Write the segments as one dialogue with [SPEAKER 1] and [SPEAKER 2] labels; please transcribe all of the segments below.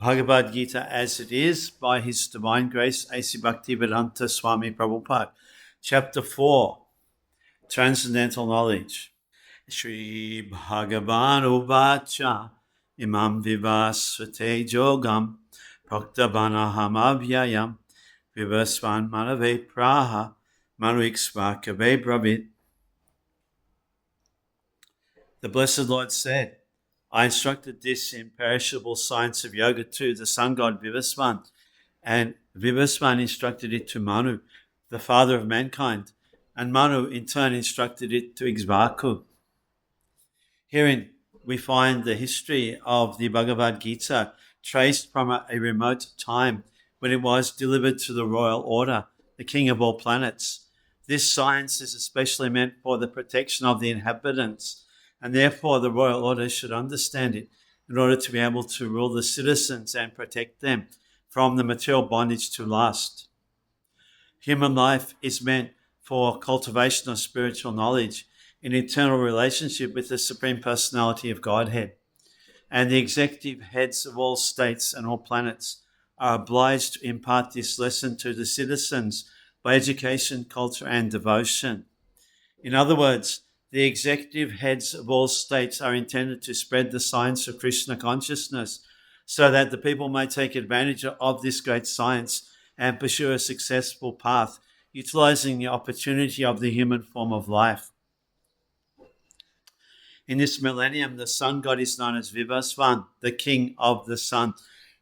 [SPEAKER 1] Bhagavad-gita as it is by His Divine Grace A.C. Bhaktivedanta Swami Prabhupada. Chapter 4, Transcendental Knowledge. Shri Bhagavan Uvacha Imam Vivasvate Jogam Praktavanaham Avyayam Vivasvan Manave Praha Manuikspakave Bravit. The Blessed Lord said, I instructed this imperishable science of yoga to the sun god Vivasvan, and Vivasvan instructed it to Manu, the father of mankind, and Manu in turn instructed it to Ikshvaku. Herein we find the history of the Bhagavad-gita traced from a remote time when it was delivered to the royal order, the king of all planets. This science is especially meant for the protection of the inhabitants, and therefore the royal order should understand it in order to be able to rule the citizens and protect them from the material bondage to lust. Human life is meant for cultivation of spiritual knowledge in eternal relationship with the Supreme Personality of Godhead. And the executive heads of all states and all planets are obliged to impart this lesson to the citizens by education, culture, and devotion. In other words, the executive heads of all states are intended to spread the science of Krishna consciousness so that the people may take advantage of this great science and pursue a successful path, utilizing the opportunity of the human form of life. In this millennium, the sun god is known as Vivasvan, the king of the sun,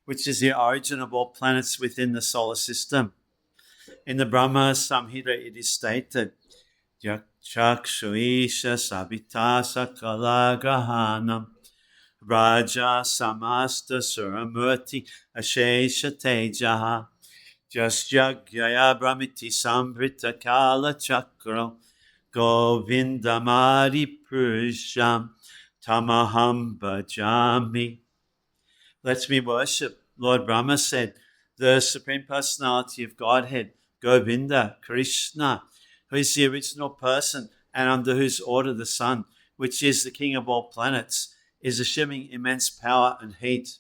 [SPEAKER 1] which is the origin of all planets within the solar system. In the Brahma Samhita, it is stated, Chakshuisha Sabita Sakala Grahanam Raja Samasta Suramurti Ashesha Tejaha Jasyagyaya Brahmiti Sambrita Kala Chakra Govindamari Purusham Tamaham Bhajami. Let me worship. Lord Brahma said, the Supreme Personality of Godhead, Govinda, Krishna, who is the original person and under whose order the sun, which is the king of all planets, is assuming immense power and heat.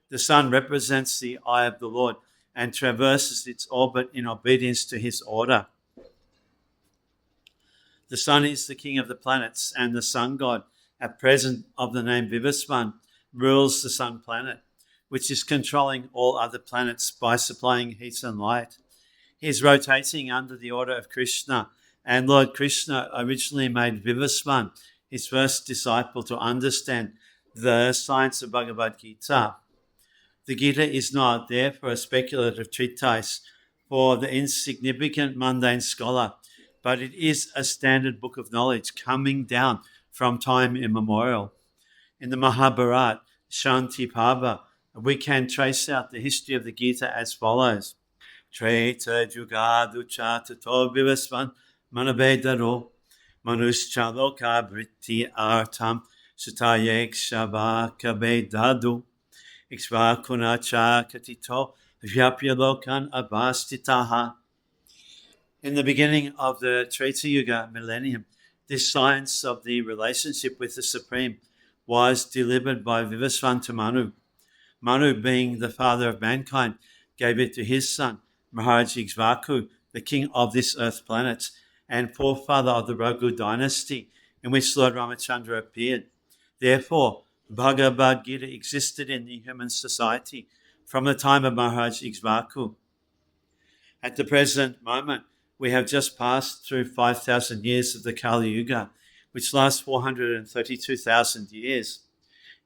[SPEAKER 1] The sun represents the eye of the Lord and traverses its orbit in obedience to his order. The sun is the king of the planets, and the sun god, at present of the name Vivasvan, rules the sun planet, which is controlling all other planets by supplying heat and light. He is rotating under the order of Krishna, and Lord Krishna originally made Vivasvan his first disciple to understand the science of Bhagavad-gita. The Gita is not therefore a speculative treatise for the insignificant mundane scholar, but it is a standard book of knowledge coming down from time immemorial. In the Mahabharata, Shanti Parva, we can trace out the history of the Gita as follows. Treta Jugadu Chatato Vivasvan Manavedaro Manuschaloka Vritti Artam Sutayek Shavaka Vedadu Ikshvakunacha Katito Vyapyalokan Avastitaha. In the beginning of the Treta Yuga millennium, this science of the relationship with the Supreme was delivered by Vivasvan to Manu. Manu, being the father of mankind, gave it to his son, Maharaj Ikshvaku, the king of this earth planet, and forefather of the Raghu dynasty, in which Lord Ramachandra appeared. Therefore, Bhagavad-gita existed in the human society from the time of Maharaj Ikshvaku. At the present moment, we have just passed through 5,000 years of the Kali Yuga, which lasts 432,000 years.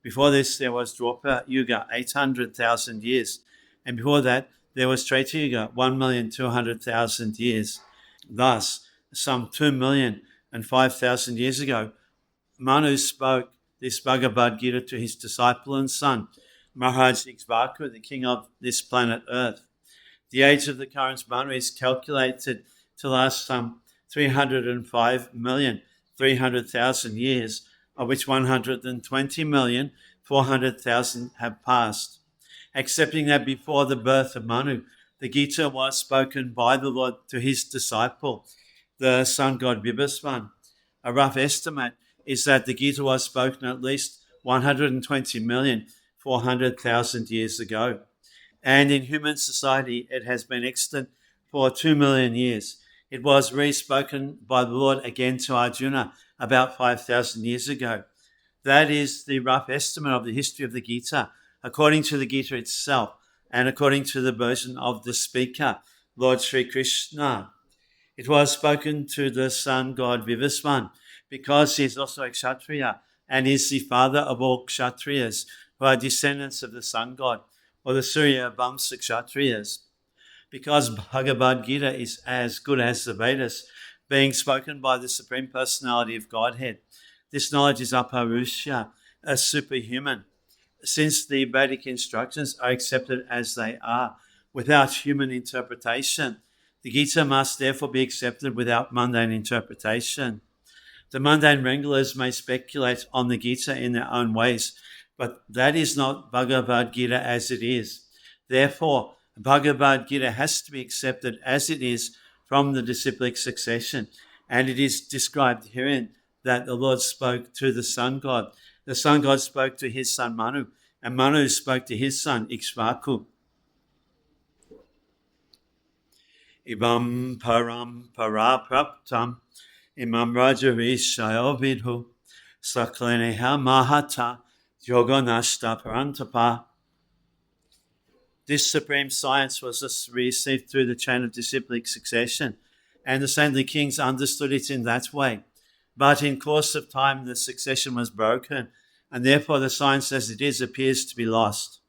[SPEAKER 1] Before this, there was Dwapara Yuga, 800,000 years, and before that, there was Treta Yuga, 1,200,000 years. Thus, some 2,005,000 years ago, Manu spoke this Bhagavad-gita to his disciple and son, Maharaj Ikshvaku, the king of this planet Earth. The age of the current Manu is calculated to last some 305,300,000 years, of which 120,400,000 have passed. Accepting that before the birth of Manu, the Gita was spoken by the Lord to his disciple, the sun god Vivasvan. A rough estimate is that the Gita was spoken at least 120,000,000 400,000 years ago. And in human society, it has been extant for 2 million years. It was re-spoken by the Lord again to Arjuna about 5,000 years ago. That is the rough estimate of the history of the Gita, according to the Gita itself, and according to the version of the speaker, Lord Sri Krishna. It was spoken to the sun god Vivasvan, because he is also a Kshatriya and is the father of all Kshatriyas, who are descendants of the sun god, or the Surya Vamsa Kshatriyas. Because Bhagavad-gita is as good as the Vedas, being spoken by the Supreme Personality of Godhead. This knowledge is aparusha, a superhuman. Since the Vedic instructions are accepted as they are, without human interpretation, the Gita must therefore be accepted without mundane interpretation. The mundane wranglers may speculate on the Gita in their own ways, but that is not Bhagavad-gita as it is. Therefore, Bhagavad-gita has to be accepted as it is from the disciplic succession, and it is described herein that the Lord spoke to the sun god. The sun god spoke to his son Manu, and Manu spoke to his son Ikshvaku. Ibam param parapraptam imam rajarishaya vidhu sakleneha mahata yoganashta parantapa. This supreme science was received through the chain of disciplic succession, and the saintly kings understood it in that way. But in course of time, the succession was broken, and therefore the science as it is appears to be lost.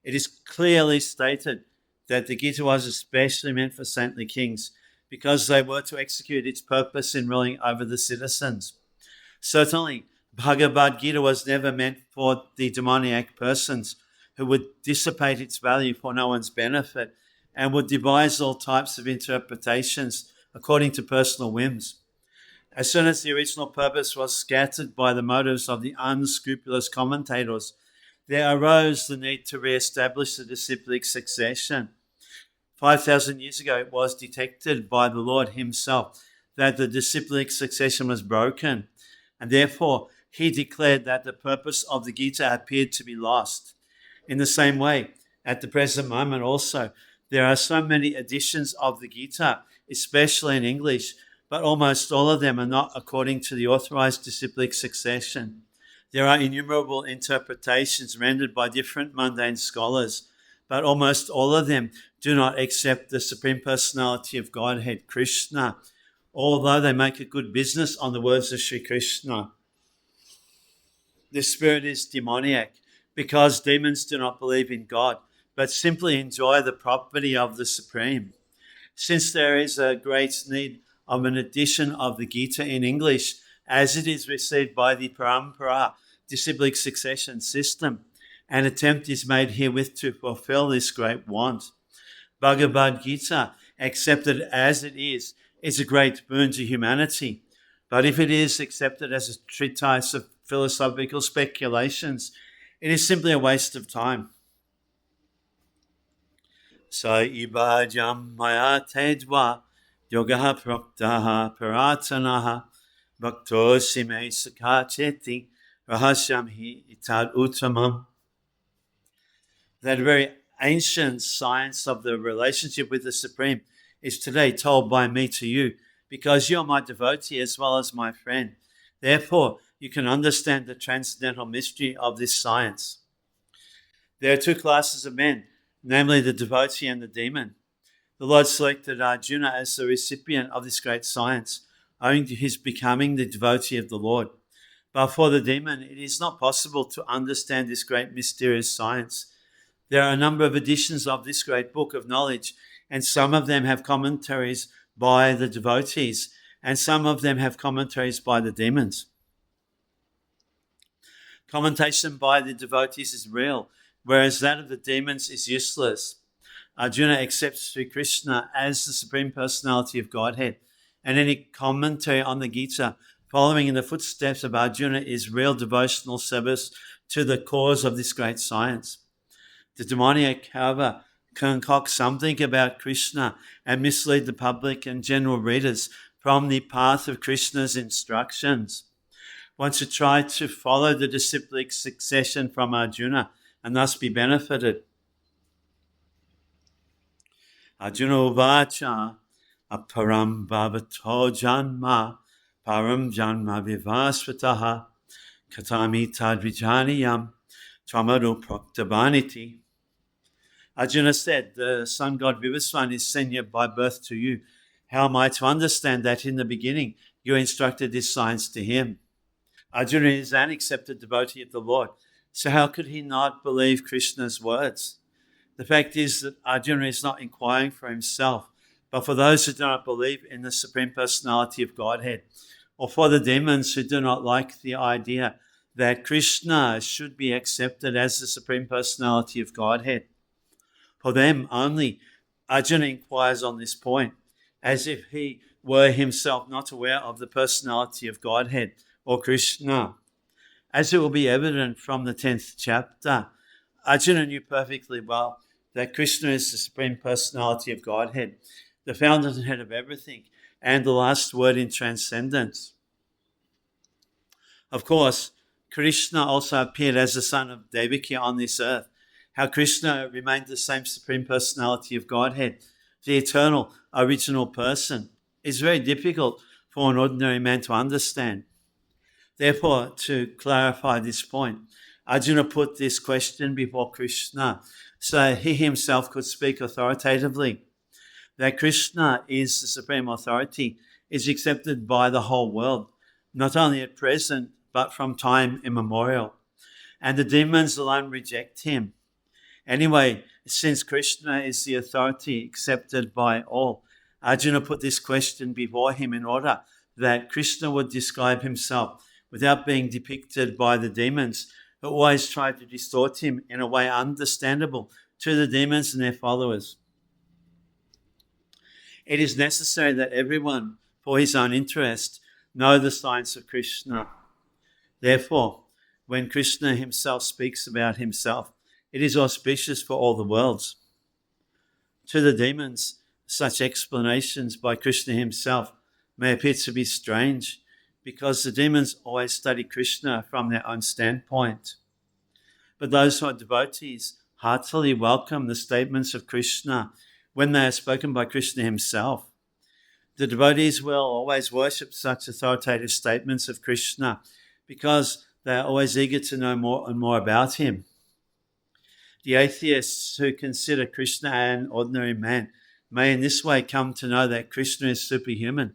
[SPEAKER 1] It is clearly stated that the Gita was especially meant for saintly kings, because they were to execute its purpose in ruling over the citizens. Certainly, Bhagavad-gita was never meant for the demoniac persons who would dissipate its value for no one's benefit and would devise all types of interpretations according to personal whims. As soon as the original purpose was scattered by the motives of the unscrupulous commentators, there arose the need to re-establish the disciplic succession. 5,000 years ago, it was detected by the Lord himself that the disciplic succession was broken, and therefore he declared that the purpose of the Gita appeared to be lost. In the same way, at the present moment also, there are so many editions of the Gita, especially in English, but almost all of them are not according to the authorized disciplic succession. There are innumerable interpretations rendered by different mundane scholars, but almost all of them do not accept the Supreme Personality of Godhead, Krishna, although they make a good business on the words of Sri Krishna. This spirit is demoniac because demons do not believe in God, but simply enjoy the property of the Supreme. Since there is a great need of an edition of the Gita in English, as it is received by the Parampara, disciplic succession system, an attempt is made herewith to fulfill this great want. Bhagavad-gita, accepted as it is a great boon to humanity. But if it is accepted as a treatise of philosophical speculations, it is simply a waste of time. Sa ibajam maya tedva yogaha proktaha paratanaha bhaktosi me sakacheti rahasyam hi itad uttamam. That very ancient science of the relationship with the Supreme is today told by me to you, because you are my devotee as well as my friend. Therefore, you can understand the transcendental mystery of this science. There are two classes of men, namely the devotee and the demon. The Lord selected Arjuna as the recipient of this great science, owing to his becoming the devotee of the Lord. But for the demon, it is not possible to understand this great mysterious science. There are a number of editions of this great book of knowledge, and some of them have commentaries by the devotees, and some of them have commentaries by the demons. Commentation by the devotees is real, whereas that of the demons is useless. Arjuna accepts Sri Krishna as the Supreme Personality of Godhead, and any commentary on the Gita following in the footsteps of Arjuna is real devotional service to the cause of this great science. The demoniac, however, concoct something about Krishna and mislead the public and general readers from the path of Krishna's instructions. One should try to follow the disciplic succession from Arjuna and thus be benefited. Arjuna uvacha aparam bhavato janma param janma vivasvataha katami tadvijaniyam tvamado proktabaniti. Arjuna said, the sun god Vivasvan is sent by birth to you. How am I to understand that in the beginning you instructed this science to him? Arjuna is an accepted devotee of the Lord, so how could he not believe Krishna's words? The fact is that Arjuna is not inquiring for himself, but for those who do not believe in the Supreme Personality of Godhead, or for the demons who do not like the idea that Krishna should be accepted as the Supreme Personality of Godhead. For them only, Arjuna inquires on this point, as if he were himself not aware of the personality of Godhead or Krishna. As it will be evident from the 10th chapter, Arjuna knew perfectly well that Krishna is the Supreme Personality of Godhead, the fountainhead of everything, and the last word in transcendence. Of course, Krishna also appeared as the son of Devaki on this earth. How Krishna remained the same Supreme Personality of Godhead, the eternal, original person, is very difficult for an ordinary man to understand. Therefore, to clarify this point, Arjuna put this question before Krishna so he himself could speak authoritatively. That Krishna is the supreme authority is accepted by the whole world, not only at present, but from time immemorial. And the demons alone reject him. Anyway, since Krishna is the authority accepted by all, Arjuna put this question before him in order that Krishna would describe himself without being depicted by the demons, who always try to distort him in a way understandable to the demons and their followers. It is necessary that everyone, for his own interest, know the science of Krishna. Therefore, when Krishna himself speaks about himself, it is auspicious for all the worlds. To the demons, such explanations by Krishna himself may appear to be strange, because the demons always study Krishna from their own standpoint. But those who are devotees heartily welcome the statements of Krishna when they are spoken by Krishna himself. The devotees will always worship such authoritative statements of Krishna because they are always eager to know more and more about him. The atheists who consider Krishna an ordinary man may in this way come to know that Krishna is superhuman,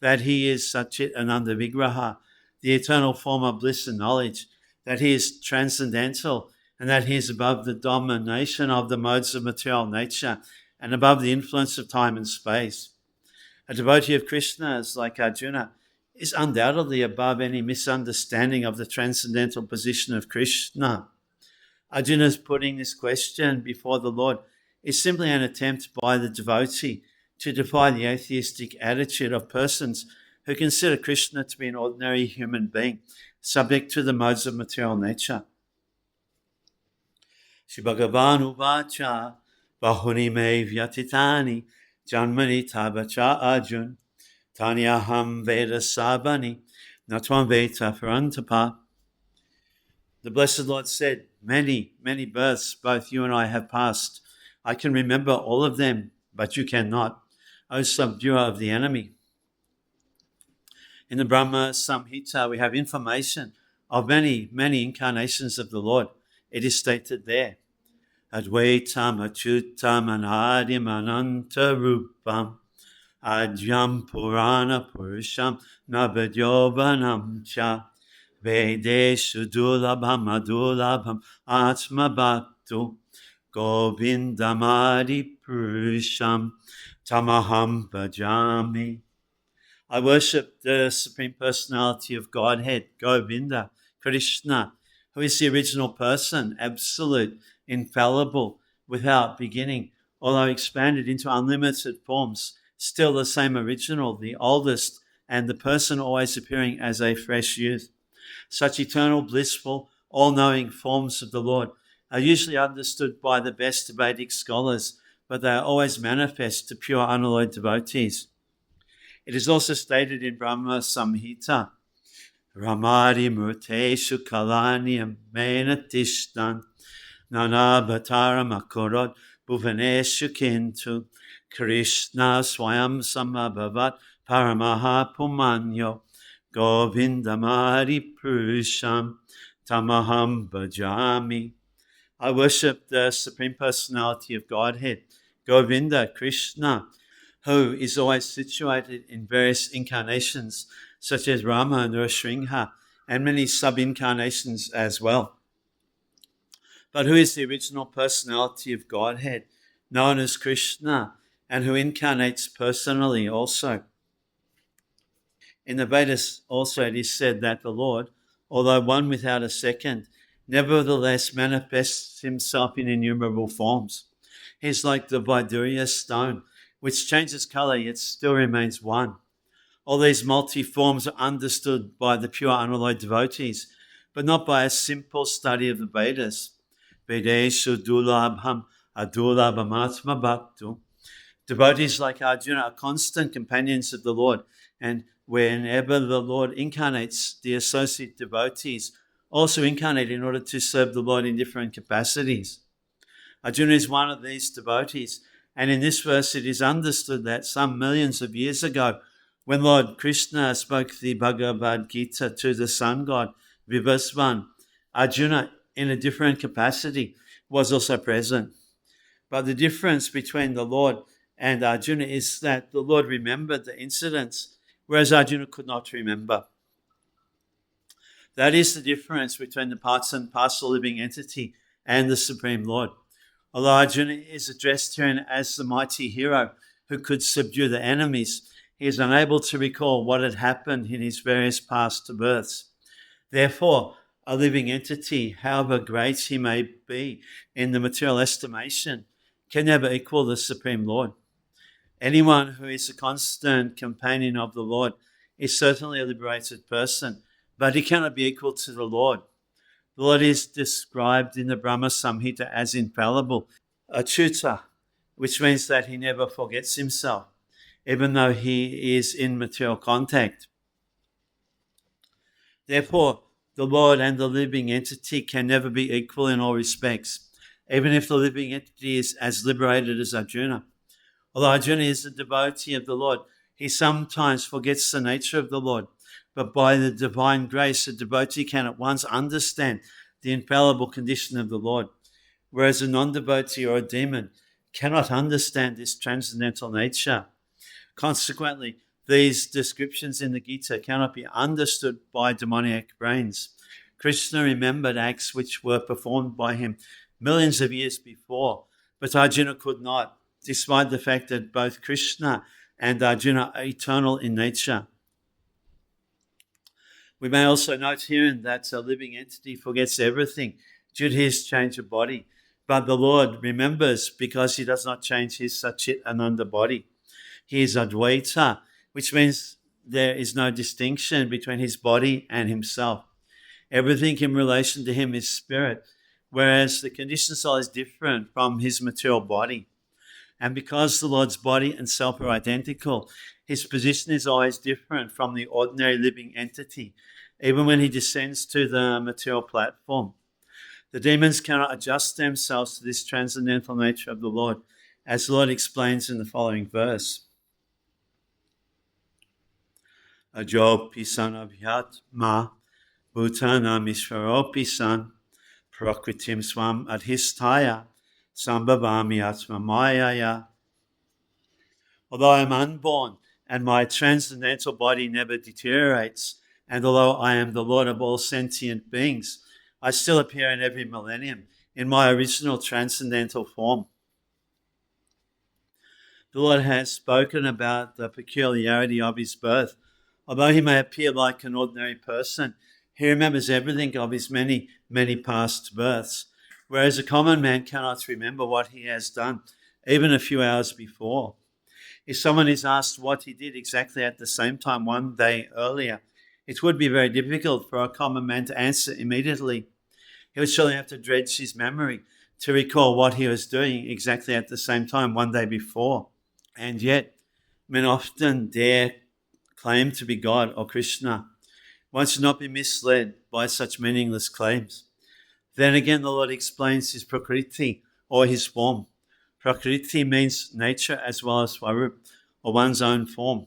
[SPEAKER 1] that he is Satchit Ananda Vigraha, the eternal form of bliss and knowledge, that he is transcendental, and that he is above the domination of the modes of material nature and above the influence of time and space. A devotee of Krishna's, like Arjuna, is undoubtedly above any misunderstanding of the transcendental position of Krishna. Arjuna's putting this question before the Lord is simply an attempt by the devotee to defy the atheistic attitude of persons who consider Krishna to be an ordinary human being, subject to the modes of material nature. Shri Bhagavan uvacha bahuni me vyatitani janmani tabacha arjun tanyaham veda sabani natvam veta parantapa. The Blessed Lord said, many, many births both you and I have passed. I can remember all of them, but you cannot, O subduer of the enemy. In the Brahma Samhita, we have information of many, many incarnations of the Lord. It is stated there, Advaitam Achyutam Anadim Ananta Rupam Adyam Purana Purusham Nabhadyovanam Cha Vedeshu Dulabham Adulabham Atma Bhaktu Govindamadi Purusham Tamaham Bhajami. I worship the Supreme Personality of Godhead, Govinda, Krishna, who is the original person, absolute, infallible, without beginning, although expanded into unlimited forms, still the same original, the oldest, and the person always appearing as a fresh youth. Such eternal, blissful, all-knowing forms of the Lord are usually understood by the best Vedic scholars, but they are always manifest to pure, unalloyed devotees. It is also stated in Brahma Samhita Ramadi Murteshu Kalani Menatishtan Nana Bhatara Makorot Bhuvaneshu Kintu Krishna Swayam Samabhavat Paramaha Pumanyo Govindamari Purusham Tamaham Bhajami. I worship the Supreme Personality of Godhead, Govinda, Krishna, who is always situated in various incarnations, such as Rama and Nrsimha, and many sub-incarnations as well. But who is the original personality of Godhead, known as Krishna, and who incarnates personally also. In the Vedas also it is said that the Lord, although one without a second, nevertheless manifests himself in innumerable forms. He is like the Vaidurya stone, which changes color yet still remains one. All these multi-forms are understood by the pure unalloyed devotees, but not by a simple study of the Vedas. Vedeshu dulabham adulabhamatma bhaktu. Devotees like Arjuna are constant companions of the Lord, and whenever the Lord incarnates, the associate devotees also incarnate in order to serve the Lord in different capacities. Arjuna is one of these devotees, and in this verse it is understood that some millions of years ago, when Lord Krishna spoke the Bhagavad-gita to the sun god Vivasvan, Arjuna, in a different capacity, was also present. But the difference between the Lord and Arjuna is that the Lord remembered the incidents, whereas Arjuna could not remember. That is the difference between the parts and parcel living entity and the Supreme Lord. Although Arjuna is addressed herein as the mighty hero who could subdue the enemies, he is unable to recall what had happened in his various past births. Therefore, a living entity, however great he may be in the material estimation, can never equal the Supreme Lord. Anyone who is a constant companion of the Lord is certainly a liberated person, but he cannot be equal to the Lord. The Lord is described in the Brahma Samhita as infallible, achyuta, which means that he never forgets himself, even though he is in material contact. Therefore, the Lord and the living entity can never be equal in all respects, even if the living entity is as liberated as Arjuna. Although Arjuna is a devotee of the Lord, he sometimes forgets the nature of the Lord. But by the divine grace, a devotee can at once understand the infallible condition of the Lord, whereas a non-devotee or a demon cannot understand this transcendental nature. Consequently, these descriptions in the Gita cannot be understood by demoniac brains. Krishna remembered acts which were performed by him millions of years before, but Arjuna could not, despite the fact that both Krishna and Arjuna are eternal in nature. We may also note herein that a living entity forgets everything due to his change of body, but the Lord remembers because he does not change his Satchit Ananda body. He is Advaita, which means there is no distinction between his body and himself. Everything in relation to him is spirit, whereas the conditioned soul is different from his material body. And because the Lord's body and self are identical, his position is always different from the ordinary living entity, even when he descends to the material platform. The demons cannot adjust themselves to this transcendental nature of the Lord, as the Lord explains in the following verse. Ajopi san abhyatma bhutanam ishvaropi san prakritim swam adhistaya sambhavami atma mayaya. Although I am unborn and my transcendental body never deteriorates, and although I am the Lord of all sentient beings, I still appear in every millennium in my original transcendental form. The Lord has spoken about the peculiarity of his birth. Although he may appear like an ordinary person, he remembers everything of his many, many past births, whereas a common man cannot remember what he has done, even a few hours before. If someone is asked what he did exactly at the same time one day earlier, it would be very difficult for a common man to answer immediately. He would surely have to dredge his memory to recall what he was doing exactly at the same time one day before. And yet, men often dare claim to be God or Krishna. One should not be misled by such meaningless claims. Then again, the Lord explains his prakriti, or his form. Prakriti means nature as well as swarup, or one's own form.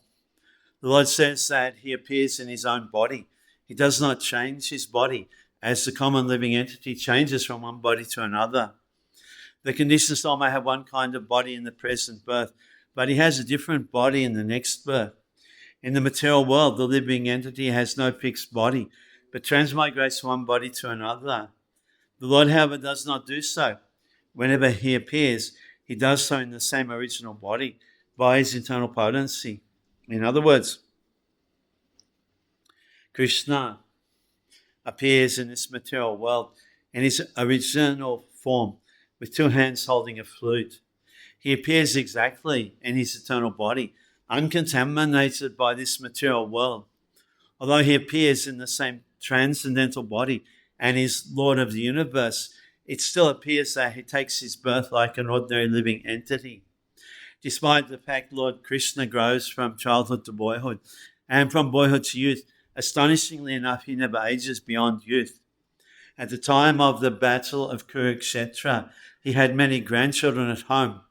[SPEAKER 1] The Lord says that he appears in his own body. He does not change his body as the common living entity changes from one body to another. The conditioned soul may have one kind of body in the present birth, but he has a different body in the next birth. In the material world, the living entity has no fixed body, but transmigrates from one body to another. The Lord, however, does not do so. Whenever he appears, he does so in the same original body by his internal potency. In other words, Krishna appears in this material world in his original form with two hands holding a flute. He appears exactly in his eternal body, uncontaminated by this material world. Although he appears in the same transcendental body and is Lord of the universe, it still appears that he takes his birth like an ordinary living entity. Despite the fact Lord Krishna grows from childhood to boyhood and from boyhood to youth, astonishingly enough, he never ages beyond youth. At the time of the Battle of Kurukshetra, he had many grandchildren at home,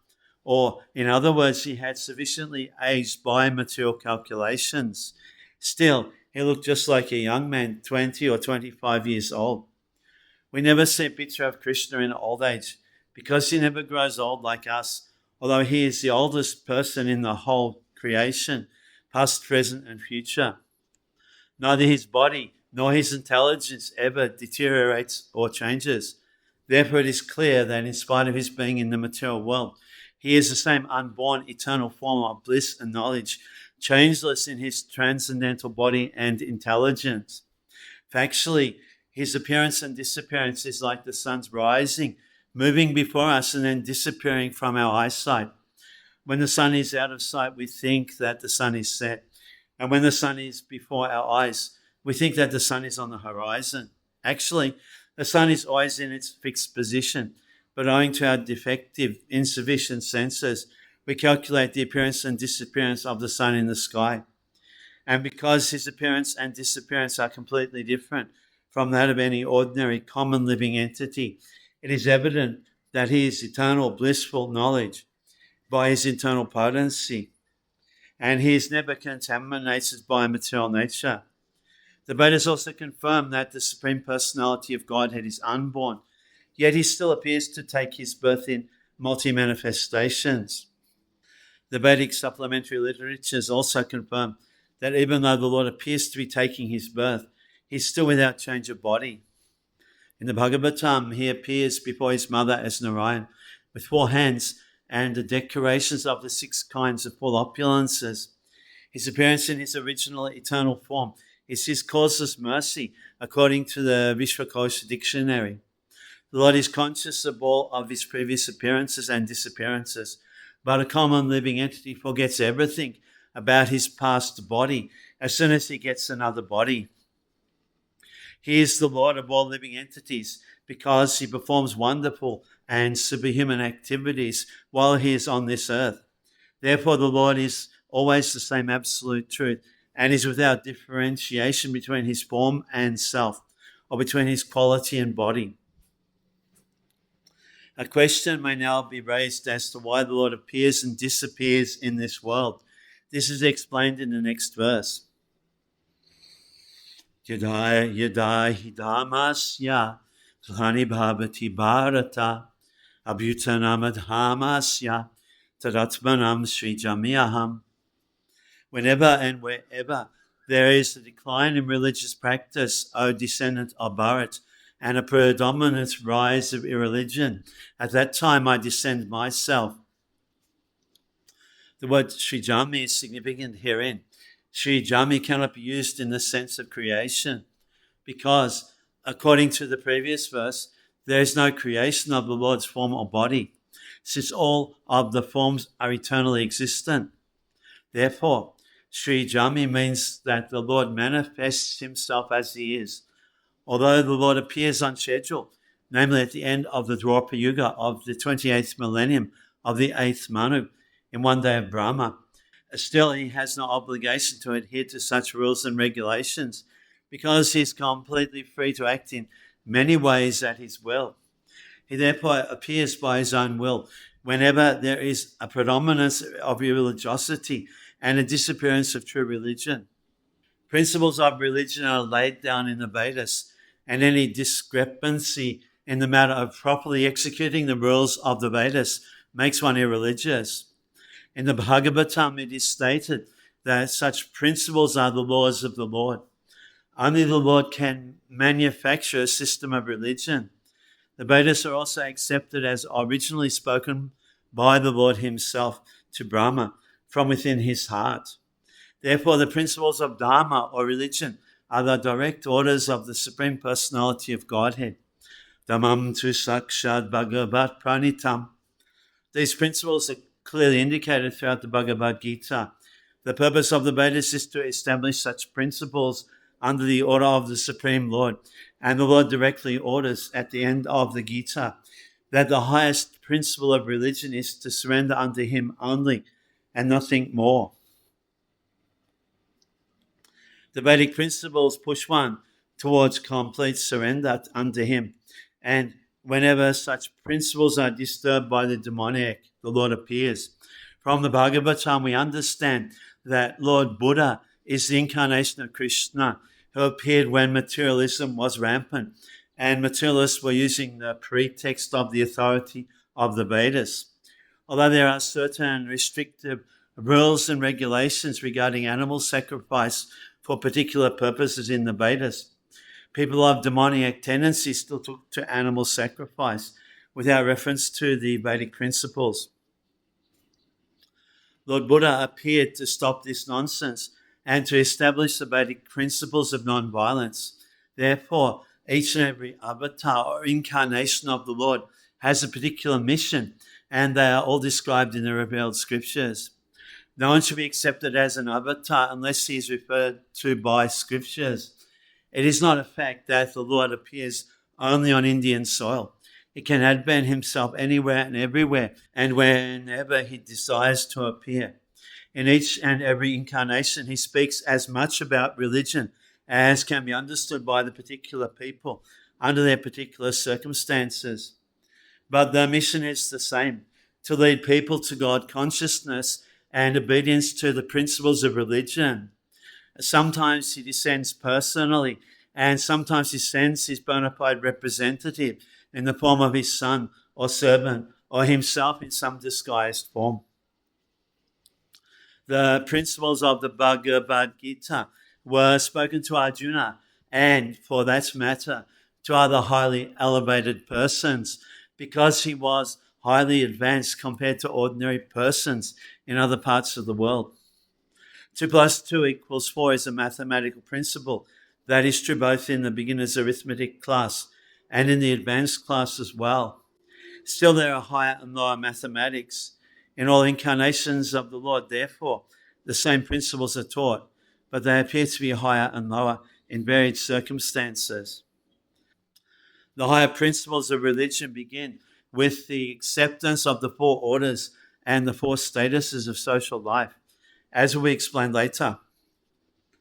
[SPEAKER 1] or in other words, he had sufficiently aged by material calculations. Still, he looked just like a young man, 20 or 25 years old. We never see a picture of Krishna in old age because he never grows old like us, although he is the oldest person in the whole creation, past, present, and future. Neither his body nor his intelligence ever deteriorates or changes. Therefore, it is clear that in spite of his being in the material world, he is the same unborn eternal form of bliss and knowledge, changeless in his transcendental body and intelligence. Factually, his appearance and disappearance is like the sun's rising, moving before us and then disappearing from our eyesight. When the sun is out of sight, we think that the sun is set. And when the sun is before our eyes, we think that the sun is on the horizon. Actually, the sun is always in its fixed position, but owing to our defective, insufficient senses, we calculate the appearance and disappearance of the sun in the sky. And because his appearance and disappearance are completely different from that of any ordinary common living entity, it is evident that he is eternal, blissful knowledge by his internal potency, and he is never contaminated by material nature. The Vedas also confirm that the Supreme Personality of Godhead is unborn, yet he still appears to take his birth in multi-manifestations. The Vedic supplementary literatures also confirm that even though the Lord appears to be taking his birth, he's still without change of body. In the Bhagavad-gita, he appears before his mother as Narayan with 4 hands and the decorations of the 6 kinds of full opulences. His appearance in his original eternal form is his causeless mercy, according to the Vishwakosha dictionary. The Lord is conscious of all of his previous appearances and disappearances, but a common living entity forgets everything about his past body as soon as he gets another body. He is the Lord of all living entities because he performs wonderful and superhuman activities while he is on this earth. Therefore, the Lord is always the same absolute truth and is without differentiation between his form and self, or between his quality and body. A question may now be raised as to why the Lord appears and disappears in this world. This is explained in the next verse. Yada yada hidamasya dhani bhavati bharata abhutanamadhamasya tadatmanam srijamyaham. Whenever and wherever there is a decline in religious practice, O descendant of Bharat, and a predominant rise of irreligion, at that time I descend myself. The word Srijami is significant herein. Srijami cannot be used in the sense of creation because, according to the previous verse, there is no creation of the Lord's form or body, since all of the forms are eternally existent. Therefore, Srijami means that the Lord manifests himself as he is. Although the Lord appears on schedule, namely at the end of the Dwapara Yuga of the 28th millennium of the 8th Manu, in one day of Brahma, still he has no obligation to adhere to such rules and regulations because he is completely free to act in many ways at his will. He therefore appears by his own will whenever there is a predominance of religiosity and a disappearance of true religion. Principles of religion are laid down in the Vedas, and any discrepancy in the matter of properly executing the rules of the Vedas makes one irreligious. In the Bhagavad-gita, it is stated that such principles are the laws of the Lord. Only the Lord can manufacture a system of religion. The Vedas are also accepted as originally spoken by the Lord himself to Brahma from within his heart. Therefore, the principles of Dharma or religion are the direct orders of the Supreme Personality of Godhead. Dhammam tu sakshat bhagavat pranitam. These principles are clearly indicated throughout the Bhagavad-gita. The purpose of the Vedas is to establish such principles under the order of the Supreme Lord. And the Lord directly orders at the end of the Gita that the highest principle of religion is to surrender unto him only and nothing more. The Vedic principles push one towards complete surrender unto him. And whenever such principles are disturbed by the demoniac, the Lord appears. From the Bhagavatam, we understand that Lord Buddha is the incarnation of Krishna, who appeared when materialism was rampant, and materialists were using the pretext of the authority of the Vedas. Although there are certain restrictive rules and regulations regarding animal sacrifice for particular purposes in the Vedas, people of demoniac tendencies still took to animal sacrifice without reference to the Vedic principles. Lord Buddha appeared to stop this nonsense and to establish the Vedic principles of non-violence. Therefore, each and every avatar or incarnation of the Lord has a particular mission, and they are all described in the revealed scriptures. No one should be accepted as an avatar unless he is referred to by scriptures. It is not a fact that the Lord appears only on Indian soil. He can advent himself anywhere and everywhere, and whenever he desires to appear. In each and every incarnation, he speaks as much about religion as can be understood by the particular people under their particular circumstances. But the mission is the same, to lead people to God consciousness and obedience to the principles of religion. Sometimes he descends personally, and sometimes he sends his bona fide representative in the form of his son or servant, or himself in some disguised form. The principles of the Bhagavad-gita were spoken to Arjuna and, for that matter, to other highly elevated persons, because he was highly advanced compared to ordinary persons in other parts of the world. 2 + 2 = 4 is a mathematical principle that is true both in the beginner's arithmetic class and in the advanced class as well. Still, there are higher and lower mathematics in all incarnations of the Lord. Therefore, the same principles are taught, but they appear to be higher and lower in varied circumstances. The higher principles of religion begin with the acceptance of the 4 orders and the 4 statuses of social life, as will be explained later.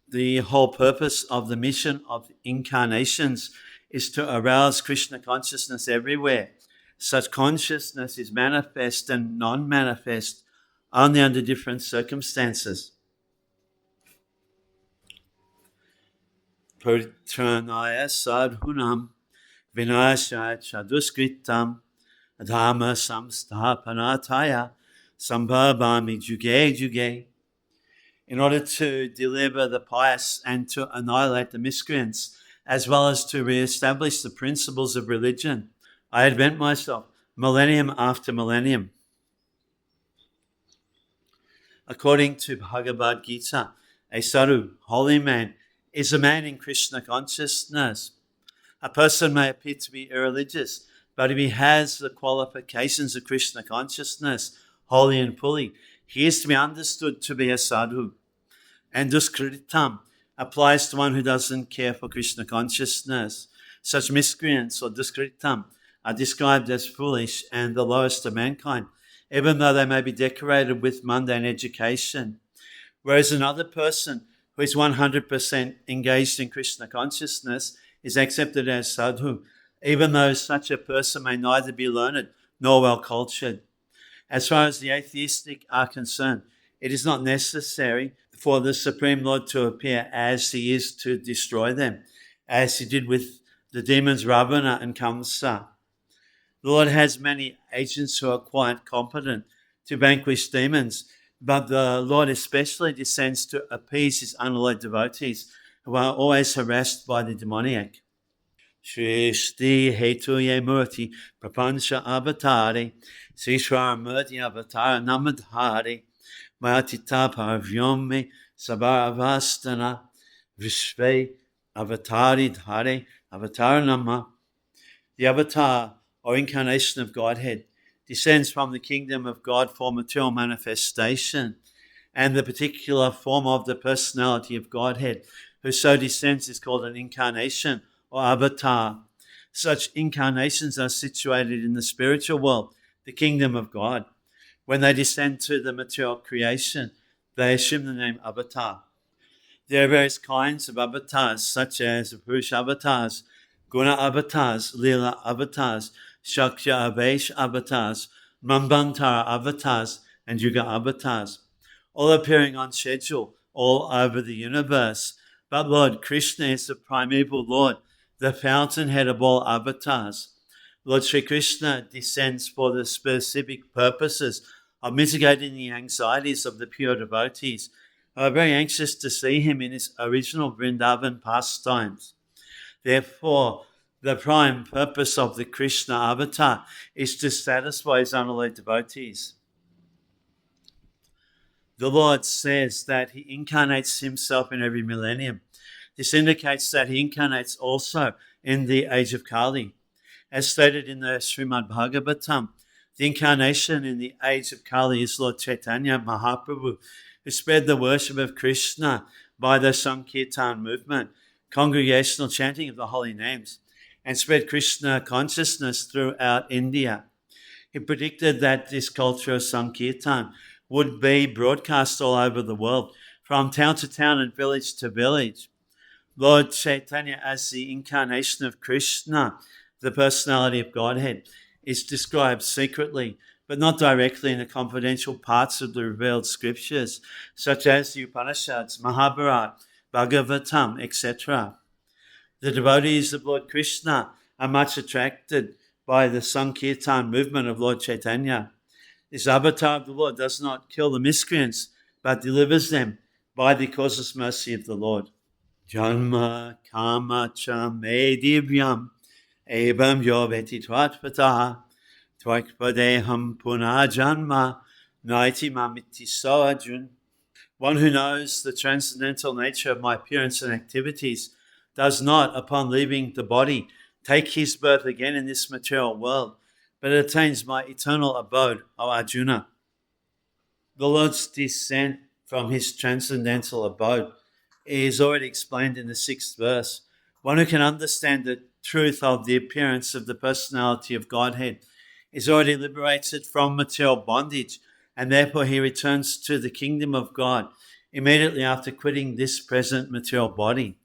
[SPEAKER 1] The whole purpose of the mission of incarnations is to arouse Krishna consciousness everywhere. Such consciousness is manifest and non-manifest only under different circumstances. Paritranaya sadhunam vinashaya chaduskritam dhamma samsthapanataya sambhavami juge juge. In order to deliver the pious and to annihilate the miscreants, as well as to re-establish the principles of religion, I advent myself millennium after millennium. According to Bhagavad-gita, a sadhu, holy man, is a man in Krishna consciousness. A person may appear to be irreligious, but if he has the qualifications of Krishna consciousness, wholly and fully, he is to be understood to be a sadhu. And duskritam applies to one who doesn't care for Krishna consciousness. Such miscreants or duskritam are described as foolish and the lowest of mankind, even though they may be decorated with mundane education. Whereas another person who is 100% engaged in Krishna consciousness is accepted as sadhu, even though such a person may neither be learned nor well cultured. As far as the atheistic are concerned, it is not necessary for the Supreme Lord to appear as he is to destroy them, as he did with the demons Ravana and Kamsa. The Lord has many agents who are quite competent to vanquish demons, but the Lord especially descends to appease his unalloyed devotees who are always harassed by the demoniac. Shrishti Hetuye Murti Prapancha Avatari Sishwar Murti Avatara Namadhari Mayatita Parvyome Sabaravastana Vishve Avatari Dhare Avatar Nama. The avatar, or incarnation of Godhead, descends from the kingdom of God for material manifestation, and the particular form of the personality of Godhead, who so descends, is called an incarnation or avatar. Such incarnations are situated in the spiritual world, the kingdom of God. When they descend to the material creation, they assume the name avatar. There are various kinds of avatars, such as Purusha avatars, Guna avatars, Lila avatars, Shakya Avesh avatars, Mambantara avatars, and Yuga avatars, all appearing on schedule all over the universe. But Lord Krishna is the primeval Lord, the fountainhead of all avatars. Lord Sri Krishna descends for the specific purposes of mitigating the anxieties of the pure devotees, who are very anxious to see him in his original Vrindavan pastimes. Therefore, the prime purpose of the Krishna avatar is to satisfy his unalloyed devotees. The Lord says that he incarnates himself in every millennium. This indicates that he incarnates also in the age of Kali. As stated in the Srimad Bhagavatam, the incarnation in the age of Kali is Lord Chaitanya Mahaprabhu, who spread the worship of Krishna by the Sankirtan movement, congregational chanting of the holy names, and spread Krishna consciousness throughout India. He predicted that this culture of Sankirtan would be broadcast all over the world, from town to town and village to village. Lord Chaitanya, as the incarnation of Krishna, the personality of Godhead, is described secretly, but not directly in the confidential parts of the revealed scriptures, such as the Upanishads, Mahabharata, Bhagavatam, etc. The devotees of Lord Krishna are much attracted by the Sankirtan movement of Lord Chaitanya. This avatar of the Lord does not kill the miscreants, but delivers them by the causeless mercy of the Lord. Janma kama cha me divyam evam yoveti tvatpata tvaikpadeham puna janma naiti mamiti soajun. One who knows the transcendental nature of my appearance and activities does not, upon leaving the body, take his birth again in this material world, but attains my eternal abode, O Arjuna. The Lord's descent from his transcendental abode is already explained in the 6th verse. One who can understand the truth of the appearance of the personality of Godhead is already liberated from material bondage, and therefore he returns to the kingdom of God immediately after quitting this present material body.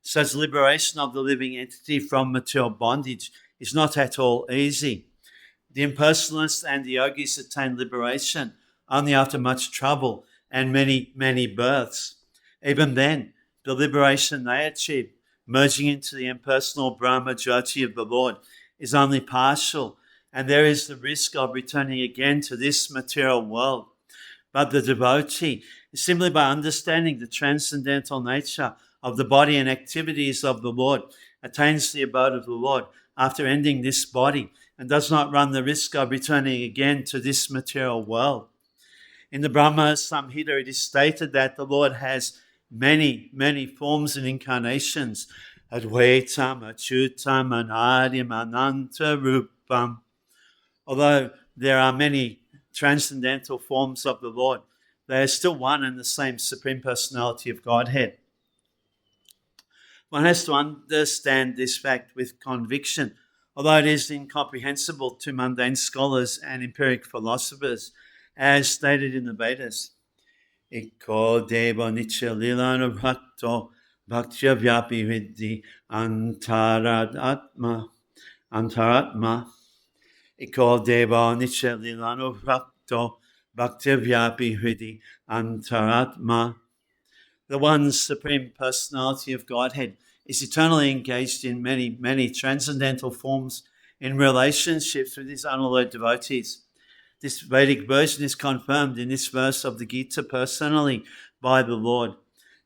[SPEAKER 1] Such liberation of the living entity from material bondage is not at all easy. The impersonalists and the yogis attain liberation only after much trouble and many, many births. Even then, the liberation they achieve, merging into the impersonal Brahma Jyoti of the Lord, is only partial, and there is the risk of returning again to this material world. But the devotee, simply by understanding the transcendental nature of the body and activities of the Lord, attains the abode of the Lord after ending this body, and does not run the risk of returning again to this material world. In the Brahma Samhita, it is stated that the Lord has many, many forms and incarnations. Advaitam, Achyutam, Anadim, Ananta Rupam. Although there are many transcendental forms of the Lord, they are still one and the same Supreme Personality of Godhead. One has to understand this fact with conviction, although it is incomprehensible to mundane scholars and empiric philosophers, as stated in the Vedas. Iko deva nicha lilana bhakto bhaktya vyapi vidhi antaratma. Iko deva nicha lilana bhakto bhaktya vyapi vidhi antaratma. The one Supreme Personality of Godhead is eternally engaged in many, many transcendental forms in relationships with his unalloyed devotees. This Vedic version is confirmed in this verse of the Gita personally by the Lord.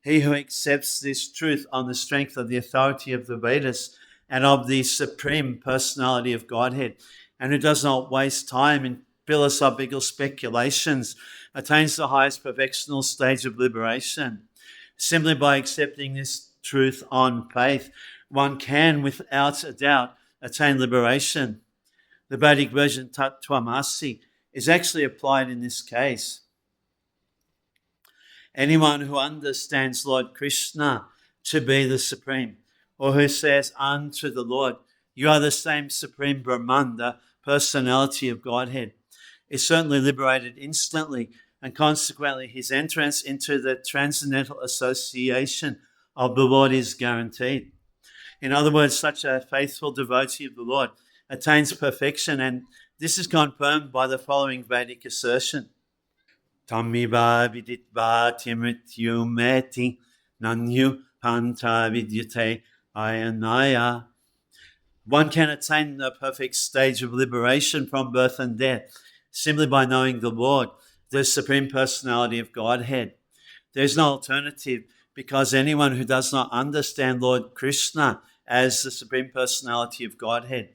[SPEAKER 1] He who accepts this truth on the strength of the authority of the Vedas and of the Supreme Personality of Godhead, and who does not waste time in philosophical speculations, attains the highest perfectional stage of liberation. Simply by accepting this truth on faith, one can, without a doubt, attain liberation. The Vedic version Tattvamasi is actually applied in this case. Anyone who understands Lord Krishna to be the Supreme, or who says unto the Lord, you are the same Supreme Brahman, the personality of Godhead, is certainly liberated instantly, and consequently his entrance into the transcendental association of the Lord is guaranteed. In other words, such a faithful devotee of the Lord attains perfection, and this is confirmed by the following Vedic assertion. Tamiva viditva timrityumeti nanyu panta vidyate ayanaya. One can attain the perfect stage of liberation from birth and death simply by knowing the Lord, the Supreme Personality of Godhead. There is no alternative, because anyone who does not understand Lord Krishna as the Supreme Personality of Godhead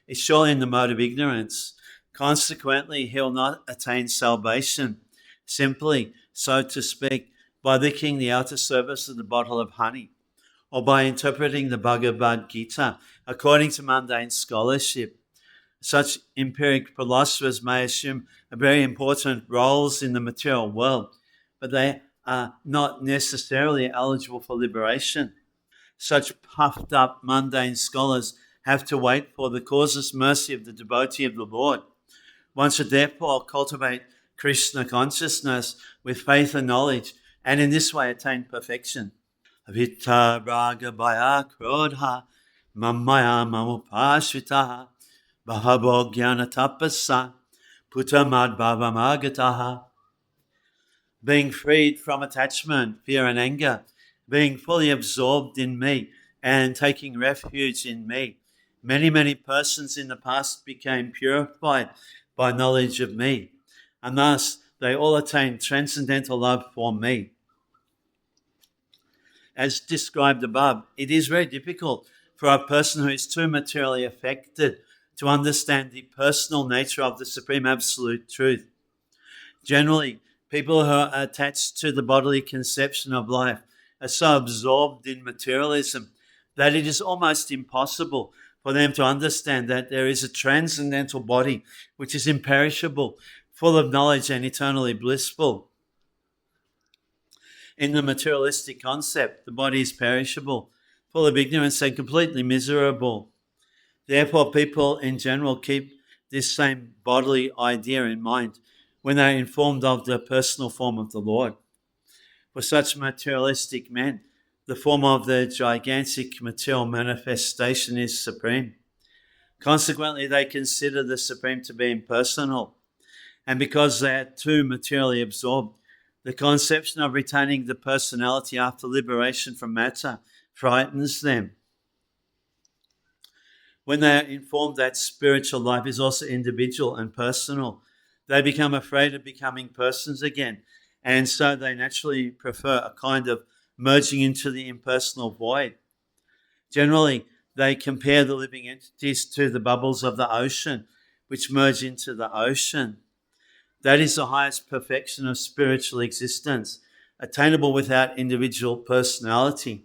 [SPEAKER 1] is surely in the mode of ignorance. Consequently, he will not attain salvation simply, so to speak, by licking the outer surface of the bottle of honey, or by interpreting the Bhagavad-gita according to mundane scholarship. Such empiric philosophers may assume very important roles in the material world, but they are not necessarily eligible for liberation. Such puffed up mundane scholars have to wait for the causeless mercy of the devotee of the Lord. One should therefore cultivate Krishna consciousness with faith and knowledge, and in this way attain perfection. Avita raga bhaya krodha mamaya mamupashvitaha bahavo jnana tapasa putamad bhavamagataha. Being freed from attachment, fear and anger, being fully absorbed in me and taking refuge in me, many, many persons in the past became purified by knowledge of me, and thus they all attained transcendental love for me. As described above, it is very difficult for a person who is too materially affected to understand the personal nature of the Supreme Absolute Truth. Generally, people who are attached to the bodily conception of life are so absorbed in materialism that it is almost impossible for them to understand that there is a transcendental body which is imperishable, full of knowledge and eternally blissful. In the materialistic concept, the body is perishable, full of ignorance and completely miserable. Therefore, people in general keep this same bodily idea in mind when they are informed of the personal form of the Lord. For such materialistic men, the form of the gigantic material manifestation is supreme. Consequently, they consider the Supreme to be impersonal. And because they are too materially absorbed, the conception of retaining the personality after liberation from matter frightens them. When they are informed that spiritual life is also individual and personal, they become afraid of becoming persons again, and so they naturally prefer a kind of merging into the impersonal void. Generally, they compare the living entities to the bubbles of the ocean, which merge into the ocean. That is the highest perfection of spiritual existence, attainable without individual personality.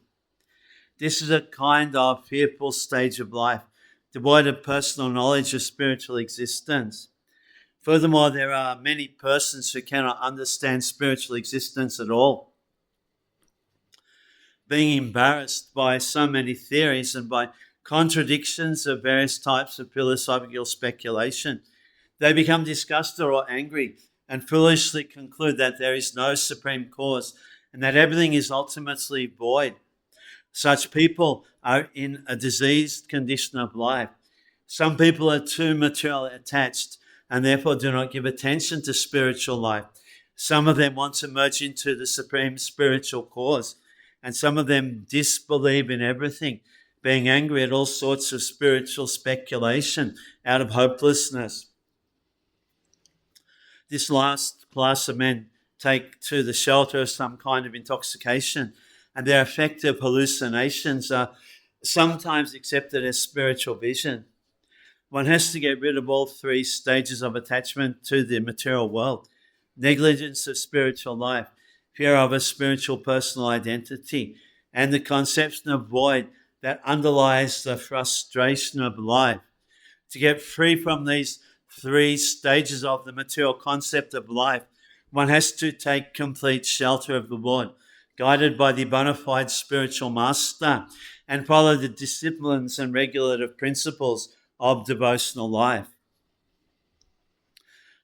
[SPEAKER 1] This is a kind of fearful stage of life, devoid of personal knowledge of spiritual existence. Furthermore, there are many persons who cannot understand spiritual existence at all. Being embarrassed by so many theories and by contradictions of various types of philosophical speculation, they become disgusted or angry and foolishly conclude that there is no supreme cause and that everything is ultimately void. Such people are in a diseased condition of life. Some people are too materially attached and therefore do not give attention to spiritual life. Some of them want to merge into the supreme spiritual cause, and some of them disbelieve in everything, being angry at all sorts of spiritual speculation out of hopelessness. This last class of men take to the shelter of some kind of intoxication, and their affective hallucinations are sometimes accepted as spiritual vision. One has to get rid of all three stages of attachment to the material world: negligence of spiritual life, fear of a spiritual personal identity, and the conception of void that underlies the frustration of life. To get free from these three stages of the material concept of life, one has to take complete shelter of the Lord, guided by the bona fide spiritual master, and follow the disciplines and regulative principles of devotional life.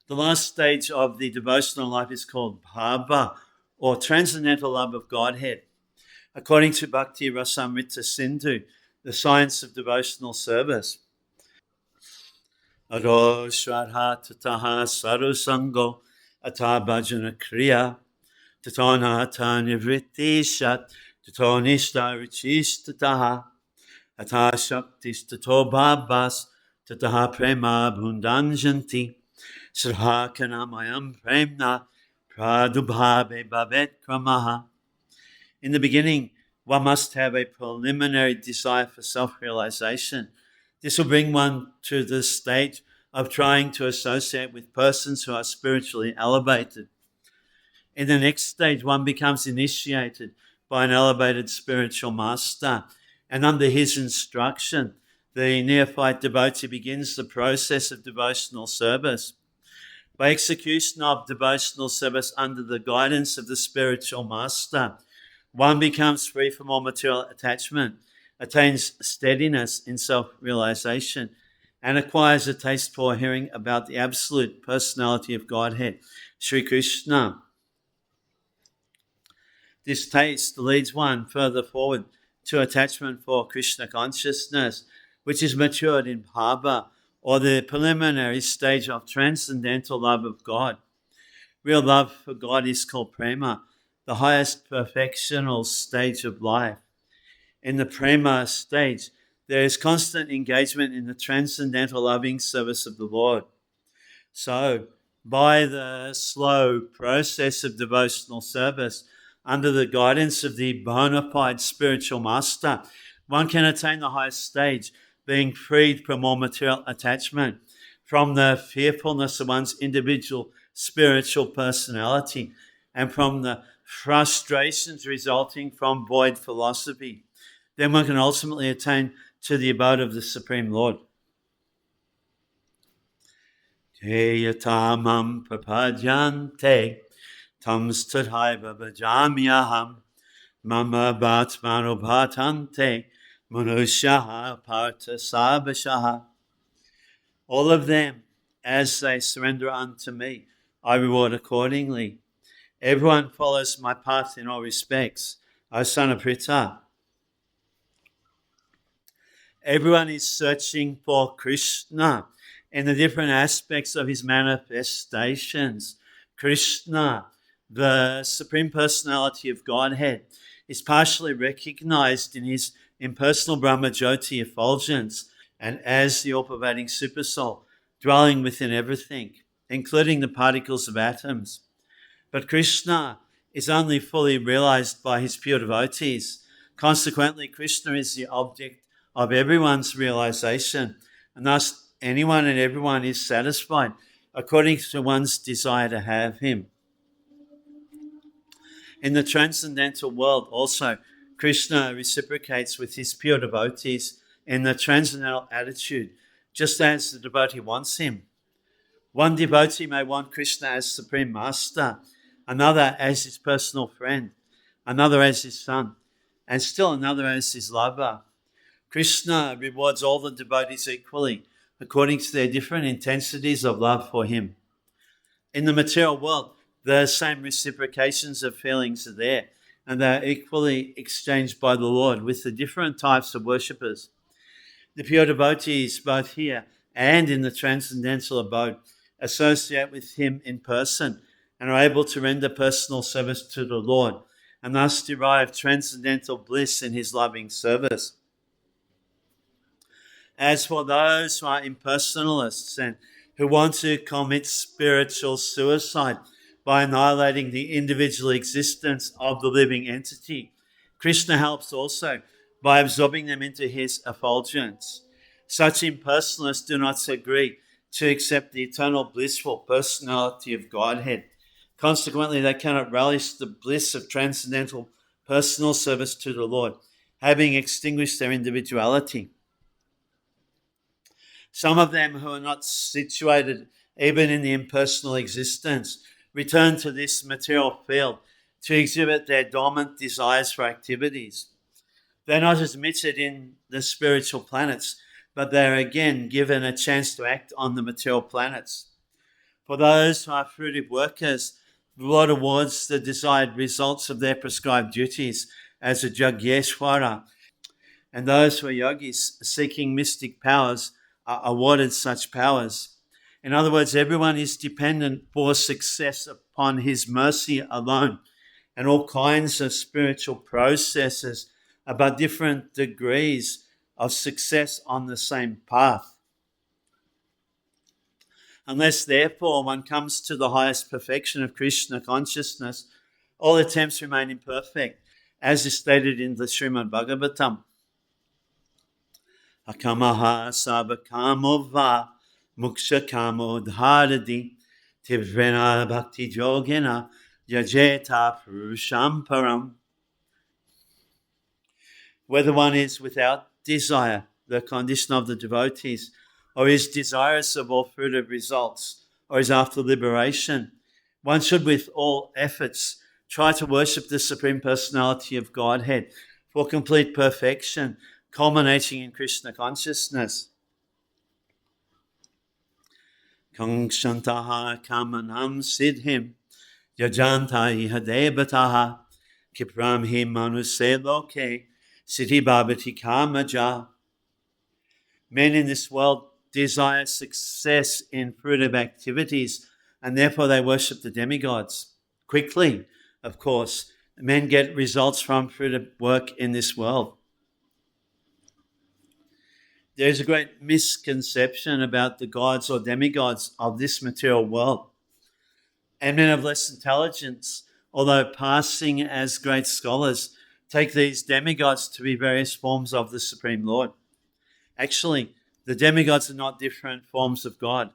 [SPEAKER 1] The last stage of the devotional life is called bhava, or transcendental love of Godhead. According to Bhakti Rasamrita Sindhu, the science of devotional service, Aro Shradha Tataha Sarusango Ata Bhajana Kriya Tatona Ata Nivritti Shat Tatonishta Richistataha Ata Shaktis Tato Bhabas Tataha Prema Bhundanjanti Sraha Kanamayam Premna Pradubhave Bhavet Kramaha. In the beginning, one must have a preliminary desire for self-realization. This will bring one to the stage of trying to associate with persons who are spiritually elevated. In the next stage, one becomes initiated by an elevated spiritual master, and under his instruction, the neophyte devotee begins the process of devotional service. By execution of devotional service under the guidance of the spiritual master, one becomes free from all material attachment, attains steadiness in self-realization, and acquires a taste for hearing about the absolute personality of Godhead, Sri Krishna. This taste leads one further forward to attachment for Krishna consciousness, which is matured in bhava, or the preliminary stage of transcendental love of God. Real love for God is called prema, the highest perfectional stage of life. In the prema stage, there is constant engagement in the transcendental loving service of the Lord. So, by the slow process of devotional service, under the guidance of the bona fide spiritual master, one can attain the highest stage, being freed from all material attachment, from the fearfulness of one's individual spiritual personality, and from the frustrations resulting from void philosophy. Then one can ultimately attain to the abode of the Supreme Lord. Jayatamam prapadyante tam stadhaiva bhajamyaham mama bhatmano bhatante manusyaha partha sabashaha. All of them, as they surrender unto me, I reward accordingly. Everyone follows my path in all respects, O son of Pritha. Everyone is searching for Krishna in the different aspects of his manifestations. Krishna, the Supreme Personality of Godhead, is partially recognized in his impersonal Brahma Jyoti effulgence and as the all-pervading Supersoul, dwelling within everything, including the particles of atoms. But Krishna is only fully realized by his pure devotees. Consequently, Krishna is the object of everyone's realization, and thus anyone and everyone is satisfied according to one's desire to have him. In the transcendental world also, Krishna reciprocates with his pure devotees in the transcendental attitude, just as the devotee wants him. One devotee may want Krishna as Supreme Master, another as his personal friend, another as his son, and still another as his lover. Krishna rewards all the devotees equally, according to their different intensities of love for him. In the material world, the same reciprocations of feelings are there, and they are equally exchanged by the Lord with the different types of worshippers. The pure devotees, both here and in the transcendental abode, associate with him in person and are able to render personal service to the Lord, and thus derive transcendental bliss in his loving service. As for those who are impersonalists and who want to commit spiritual suicide by annihilating the individual existence of the living entity, Krishna helps also by absorbing them into his effulgence. Such impersonalists do not agree to accept the eternal blissful personality of Godhead. Consequently, they cannot relish the bliss of transcendental personal service to the Lord, having extinguished their individuality. Some of them who are not situated even in the impersonal existence return to this material field to exhibit their dormant desires for activities. They're not admitted in the spiritual planets, but they're again given a chance to act on the material planets. For those who are fruitive workers, the Lord awards the desired results of their prescribed duties as a Jagyeshwara, and those who are yogis seeking mystic powers are awarded such powers. In other words, everyone is dependent for success upon his mercy alone, and all kinds of spiritual processes are but different degrees of success on the same path. Unless, therefore, one comes to the highest perfection of Krishna consciousness, all attempts remain imperfect, as is stated in the Srimad Bhagavatam. Akamaha sabakamo va muksha kamo dharadi tivrena bhakti yogena yajeta purusham param. Whether one is without desire, the condition of the devotees, or is desirous of all fruitive results, or is after liberation, one should with all efforts try to worship the Supreme Personality of Godhead for complete perfection, culminating in Krishna consciousness. Kangshantaha kamanam siddhim yajanta iha devataha kipramhi manuse loke siddhi bhavati kamaja. Men in this world desire success in fruitive activities, and therefore they worship the demigods. Quickly, of course, men get results from fruitive work in this world. There is a great misconception about the gods or demigods of this material world. And men of less intelligence, although passing as great scholars, take these demigods to be various forms of the Supreme Lord. Actually, the demigods are not different forms of God,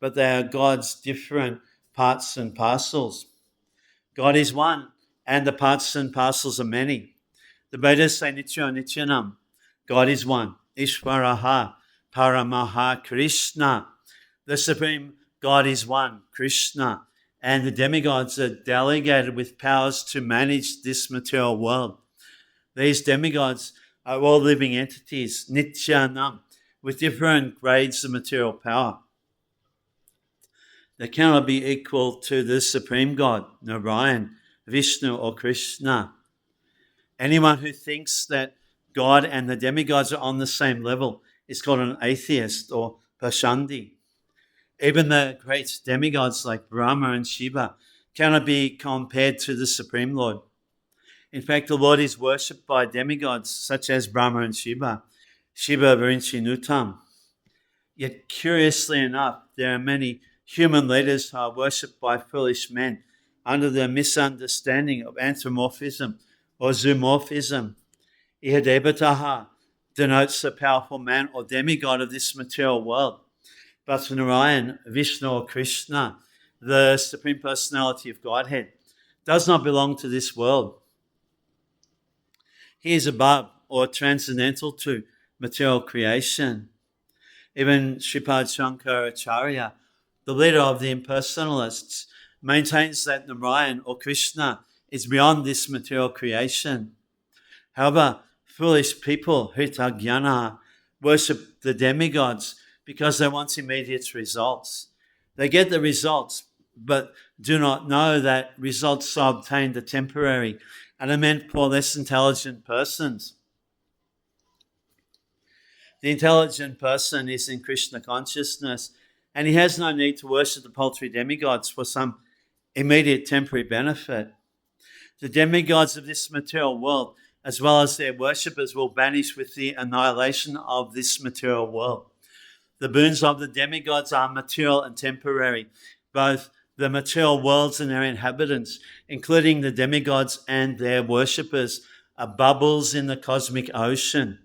[SPEAKER 1] but they are God's different parts and parcels. God is one, and the parts and parcels are many. The Vedas say Nitya Nityanam. God is one. Ishvaraha Paramaha Krishna. The Supreme God is one, Krishna, and the demigods are delegated with powers to manage this material world. These demigods are all living entities, Nityanam, with different grades of material power. They cannot be equal to the Supreme God, Narayan, Vishnu, or Krishna. Anyone who thinks that God and the demigods are on the same level is called an atheist or Pashandi. Even the great demigods like Brahma and Shiva cannot be compared to the Supreme Lord. In fact, the Lord is worshipped by demigods such as Brahma and Shiva, Shiva Virinchinutam. Yet curiously enough, there are many human leaders who are worshipped by foolish men under the misunderstanding of anthropomorphism or zoomorphism. Ihadebataha denotes a powerful man or demigod of this material world. But Narayan, Vishnu or Krishna, the Supreme Personality of Godhead, does not belong to this world. He is above or transcendental to material creation. Even Sripad Shankaracharya, the leader of the impersonalists, maintains that Narayan or Krishna is beyond this material creation. However, foolish people, Hritagyanā, worship the demigods because they want immediate results. They get the results, but do not know that results are obtained are temporary and are meant for less intelligent persons. The intelligent person is in Krishna consciousness, and he has no need to worship the paltry demigods for some immediate temporary benefit. The demigods of this material world, as well as their worshippers, will vanish with the annihilation of this material world. The boons of the demigods are material and temporary. Both the material worlds and their inhabitants, including the demigods and their worshippers, are bubbles in the cosmic ocean.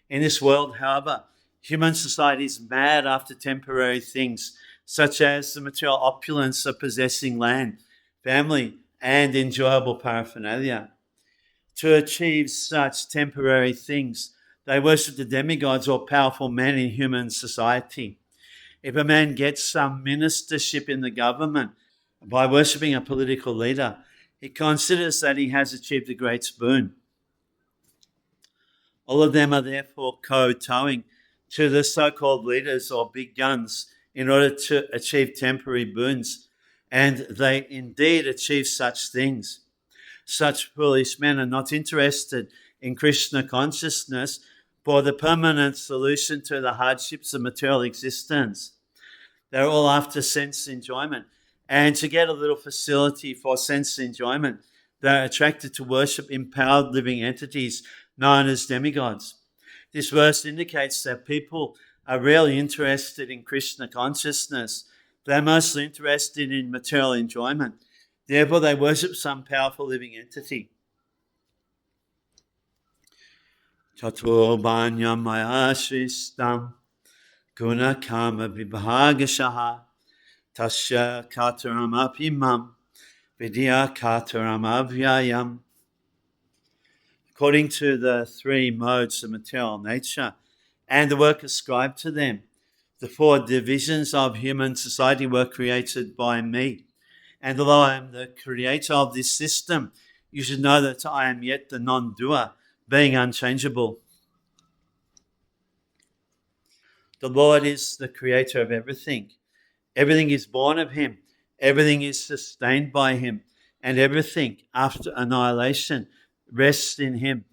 [SPEAKER 1] In this world, however, human society is mad after temporary things, such as the material opulence of possessing land, family, and enjoyable paraphernalia. To achieve such temporary things, they worship the demigods or powerful men in human society. If a man gets some ministership in the government by worshipping a political leader, he considers that he has achieved a great boon. All of them are therefore kowtowing to the so-called leaders or big guns in order to achieve temporary boons, and they indeed achieve such things. Such foolish men are not interested in Krishna consciousness for the permanent solution to the hardships of material existence. They're all after sense enjoyment, and to get a little facility for sense enjoyment, they're attracted to worship empowered living entities known as demigods. This verse indicates that people are rarely interested in Krishna consciousness. They're mostly interested in material enjoyment. Therefore, they worship some powerful living entity. Chaturbanya maya shristam guna kama vibhagashaha tasya kataram apimam vidya kataram avyayam. According to the three modes of material nature and the work ascribed to them, the four divisions of human society were created by me. And although I am the creator of this system, you should know that I am yet the non-doer, being unchangeable. The Lord is the creator of everything. Everything is born of him. Everything is sustained by him. And everything, after annihilation, rests in him.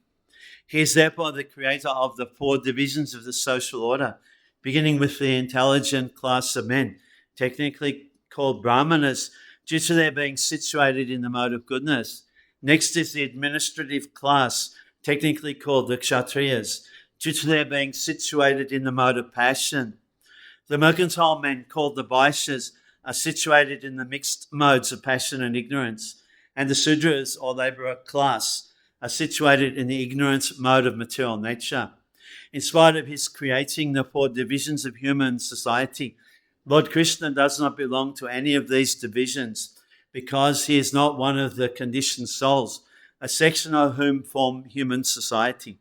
[SPEAKER 1] He is therefore the creator of the four divisions of the social order, beginning with the intelligent class of men, technically called Brahmanas, due to their being situated in the mode of goodness. Next is the administrative class, technically called the Kshatriyas, due to their being situated in the mode of passion. The mercantile men, called the Vaishyas, are situated in the mixed modes of passion and ignorance. And the Sudras, or labourer class, are situated in the ignorant mode of material nature. In spite of his creating the four divisions of human society, Lord Krishna does not belong to any of these divisions because he is not one of the conditioned souls, a section of whom form human society.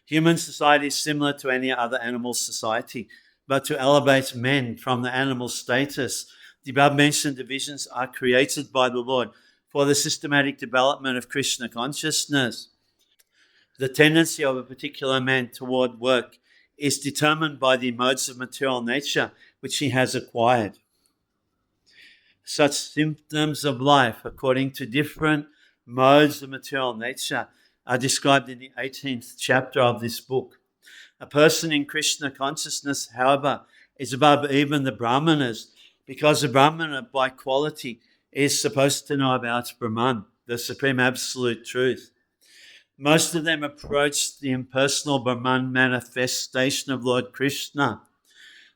[SPEAKER 1] Human society is similar to any other animal society, but to elevate men from the animal status, the above-mentioned divisions are created by the Lord for the systematic development of Krishna consciousness. The tendency of a particular man toward work is determined by the modes of material nature which he has acquired. Such symptoms of life, according to different modes of material nature, are described in the 18th chapter of this book. A person in Krishna consciousness, however, is above even the Brahmanas, because the Brahmana, by quality, is supposed to know about Brahman, the supreme absolute truth. Most of them approach the impersonal Brahman manifestation of Lord Krishna,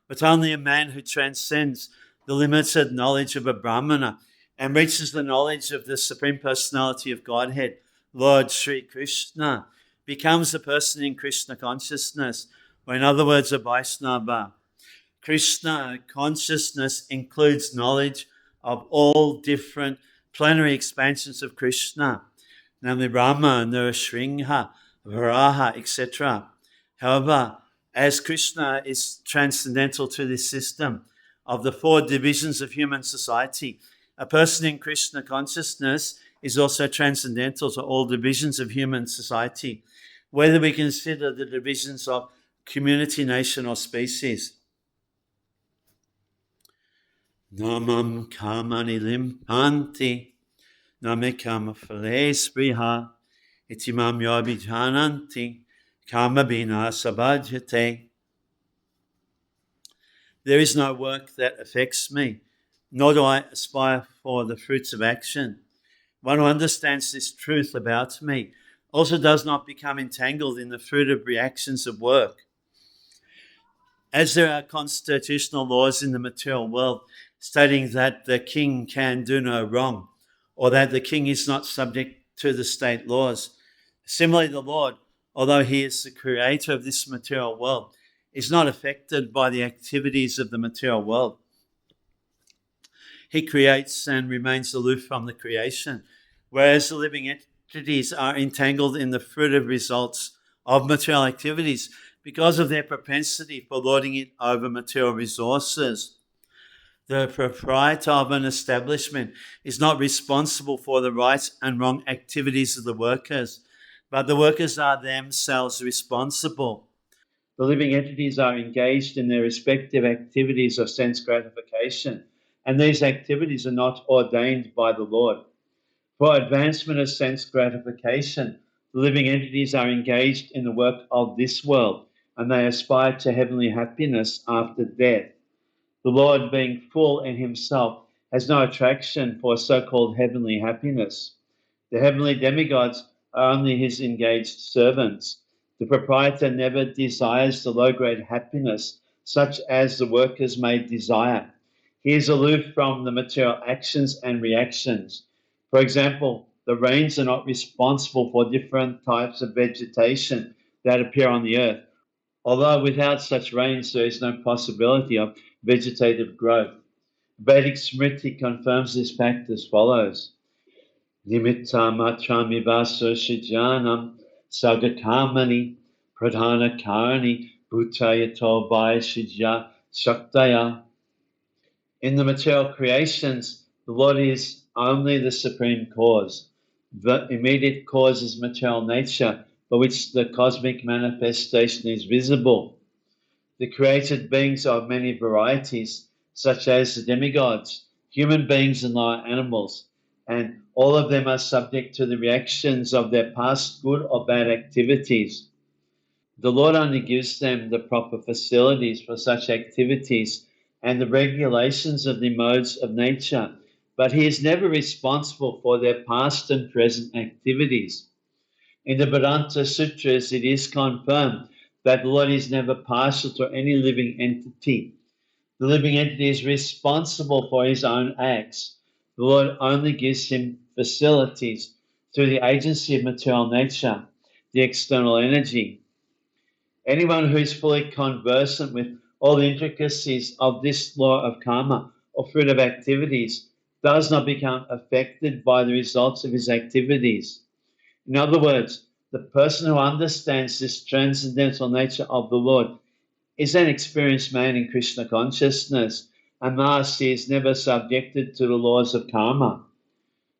[SPEAKER 1] but only a man who transcends the limited knowledge of a Brahmana and reaches the knowledge of the Supreme Personality of Godhead, Lord Sri Krishna, becomes a person in Krishna consciousness, or in other words, a Vaishnava. Krishna consciousness includes knowledge of all different plenary expansions of Krishna, namely Brahma, Nrsimha, Varaha, etc. However, as Krishna is transcendental to this system of the four divisions of human society, a person in Krishna consciousness is also transcendental to all divisions of human society, whether we consider the divisions of community, nation, or species. Namam kamani limpanti, name kama phales briha, itimam yobijananti, kama bina sabhajate. There is no work that affects me, nor do I aspire for the fruits of action. One who understands this truth about me also does not become entangled in the fruit of reactions of work. As there are constitutional laws in the material world stating that the king can do no wrong, or that the king is not subject to the state laws, similarly the Lord, although he is the creator of this material world, is not affected by the activities of the material world. He creates and remains aloof from the creation, whereas the living entities are entangled in the fruitive results of material activities because of their propensity for lording it over material resources. The proprietor of an establishment is not responsible for the right and wrong activities of the workers, but the workers are themselves responsible. The living entities are engaged in their respective activities of sense gratification, and these activities are not ordained by the Lord. For advancement of sense gratification, the living entities are engaged in the work of this world, and they aspire to heavenly happiness after death. The Lord, being full in himself, has no attraction for so-called heavenly happiness. The heavenly demigods are only his engaged servants. The proprietor never desires the low-grade happiness such as the workers may desire. He is aloof from the material actions and reactions. For example, the rains are not responsible for different types of vegetation that appear on the earth, although without such rains there is no possibility of vegetative growth. Vedic Smriti confirms this fact as follows. Nimitta matrami vasoshijanam sagakamani pradhana karani bhutayato bhayashija shaktaya. In the material creations, the Lord is only the supreme cause. The immediate cause is material nature, by which the cosmic manifestation is visible. The created beings are of many varieties, such as the demigods, human beings, and lower animals, and all of them are subject to the reactions of their past good or bad activities. The Lord only gives them the proper facilities for such activities and the regulations of the modes of nature, but He is never responsible for their past and present activities. In the Vedanta Sutras, it is confirmed that the Lord is never partial to any living entity. The living entity is responsible for his own acts. The Lord only gives him facilities through the agency of material nature, the external energy. Anyone who is fully conversant with all the intricacies of this law of karma or fruit of activities does not become affected by the results of his activities. In other words, the person who understands this transcendental nature of the Lord is an experienced man in Krishna consciousness, and thus he is never subjected to the laws of karma.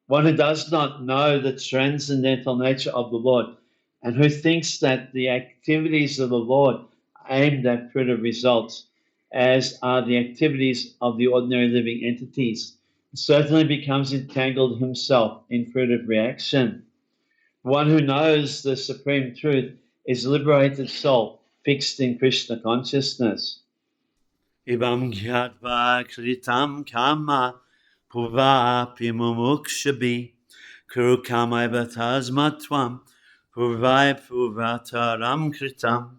[SPEAKER 1] One who does not know the transcendental nature of the Lord and who thinks that the activities of the Lord are aimed at fruitive results, as are the activities of the ordinary living entities, certainly becomes entangled himself in fruitive reaction. One who knows the supreme truth is a liberated soul fixed in Krishna consciousness. Ivam gyatva kritam kama purvapi mumukshabi kuru kama tasmatvam purvai purvataram kritam.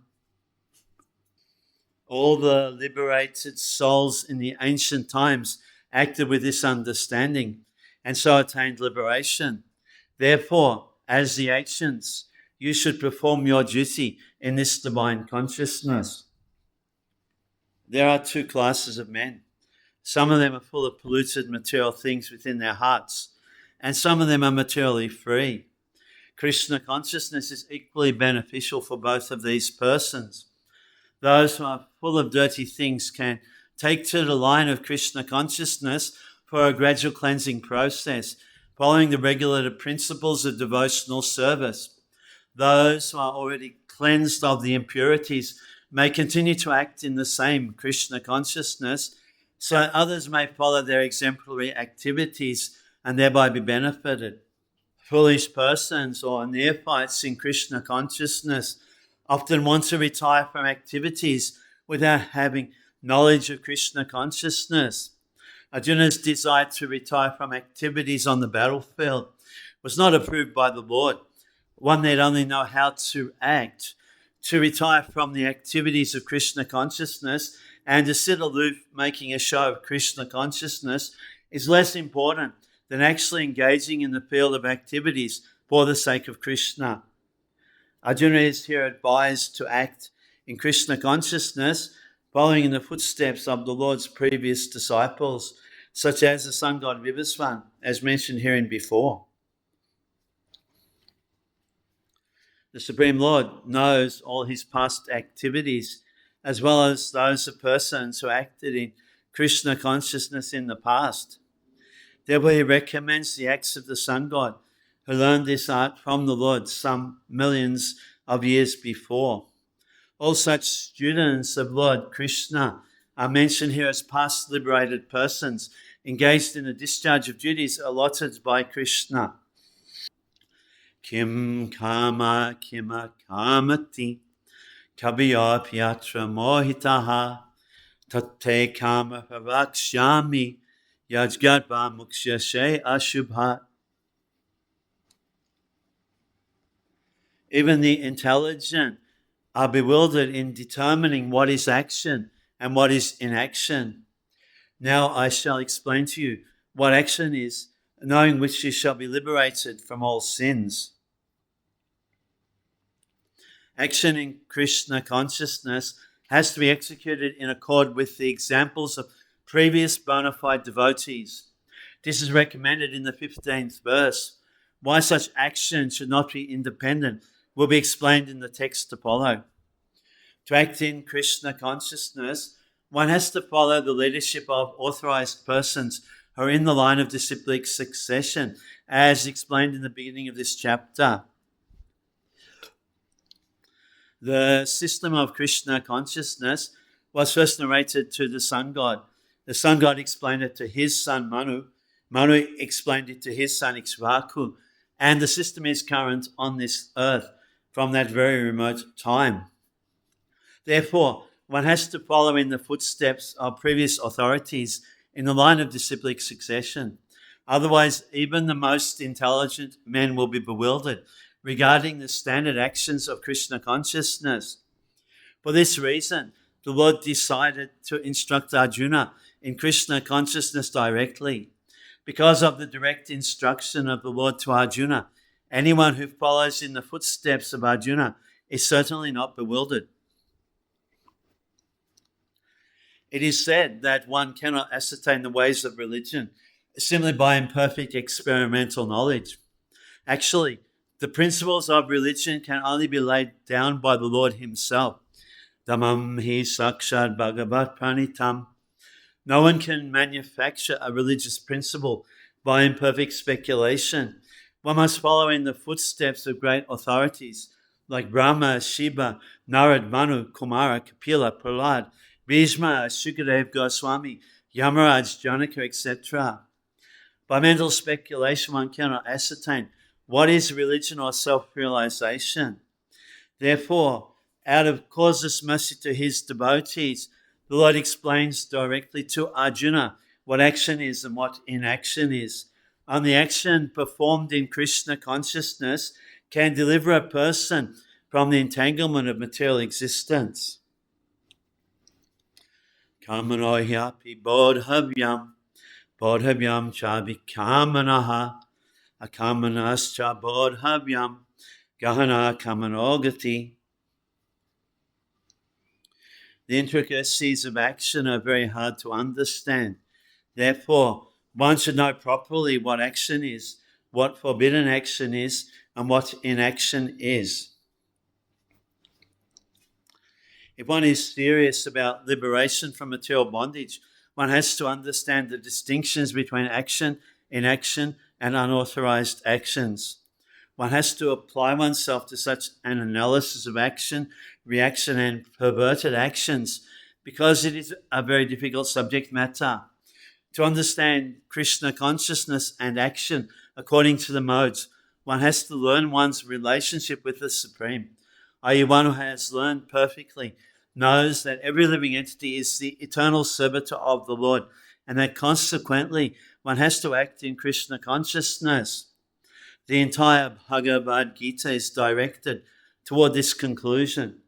[SPEAKER 1] All the liberated souls in the ancient times acted with this understanding and so attained liberation. Therefore, as the ancients, you should perform your duty in this divine consciousness. There are two classes of men. Some of them are full of polluted material things within their hearts, and some of them are materially free. Krishna consciousness is equally beneficial for both of these persons. Those who are full of dirty things can take to the line of Krishna consciousness for a gradual cleansing process, following the regulated principles of devotional service. Those who are already cleansed of the impurities may continue to act in the same Krishna consciousness, so others may follow their exemplary activities and thereby be benefited. Foolish persons or neophytes in Krishna consciousness often want to retire from activities without having knowledge of Krishna consciousness. Arjuna's desire to retire from activities on the battlefield was not approved by the Lord. One need only know how to act. To retire from the activities of Krishna consciousness and to sit aloof making a show of Krishna consciousness is less important than actually engaging in the field of activities for the sake of Krishna. Arjuna is here advised to act in Krishna consciousness, following in the footsteps of the Lord's previous disciples, such as the sun god Vivasvan, as mentioned herein before. The Supreme Lord knows all his past activities, as well as those of persons who acted in Krishna consciousness in the past. Therefore, he recommends the acts of the sun god, who learned this art from the Lord some millions of years before. All such students of Lord Krishna are mentioned here as past liberated persons engaged in the discharge of duties allotted by Krishna. Kim kama kima kamati kabhya pyatra mohitaha tate kama pavakshyami yajgatva mukshashe ashubhat. Even the intelligent are bewildered in determining what is action and what is inaction. Now I shall explain to you what action is, knowing which you shall be liberated from all sins. Action in Krishna consciousness has to be executed in accord with the examples of previous bona fide devotees. This is recommended in the 15th verse. Why such action should not be independent will be explained in the text to follow. To act in Krishna consciousness, one has to follow the leadership of authorized persons who are in the line of disciplic succession, as explained in the beginning of this chapter. The system of Krishna consciousness was first narrated to the sun god. The sun god explained it to his son Manu. Manu explained it to his son Ikshvaku. And the system is current on this earth from that very remote time. Therefore, one has to follow in the footsteps of previous authorities in the line of disciplic succession. Otherwise, even the most intelligent men will be bewildered regarding the standard actions of Krishna consciousness. For this reason, the Lord decided to instruct Arjuna in Krishna consciousness directly. Because of the direct instruction of the Lord to Arjuna, anyone who follows in the footsteps of Arjuna is certainly not bewildered. It is said that one cannot ascertain the ways of religion simply by imperfect experimental knowledge. Actually, the principles of religion can only be laid down by the Lord himself. Dhammam hi sakshat bhagavat pranitam. No one can manufacture a religious principle by imperfect speculation. One must follow in the footsteps of great authorities like Brahma, Shiva, Narad, Manu, Kumara, Kapila, Prahlad, Bhishma, Shukadev Goswami, Yamaraj, Janaka, etc. By mental speculation, one cannot ascertain what is religion or self-realization. Therefore, out of causeless mercy to his devotees, the Lord explains directly to Arjuna what action is and what inaction is. Only action performed in Krishna consciousness can deliver a person from the entanglement of material existence. Kamano hyapi bodhavyam, bodhavyam cha vikamanaha, akamanascha bodhavyam, gahana kamanogati. The intricacies of action are very hard to understand. Therefore, one should know properly what action is, what forbidden action is, and what inaction is. If one is serious about liberation from material bondage, one has to understand the distinctions between action, inaction, and unauthorized actions. One has to apply oneself to such an analysis of action, reaction, and perverted actions because it is a very difficult subject matter. To understand Krishna consciousness and action according to the modes, one has to learn one's relationship with the Supreme, i.e. one who has learned perfectly, knows that every living entity is the eternal servitor of the Lord, and that consequently one has to act in Krishna consciousness. The entire Bhagavad-gita is directed toward this conclusion.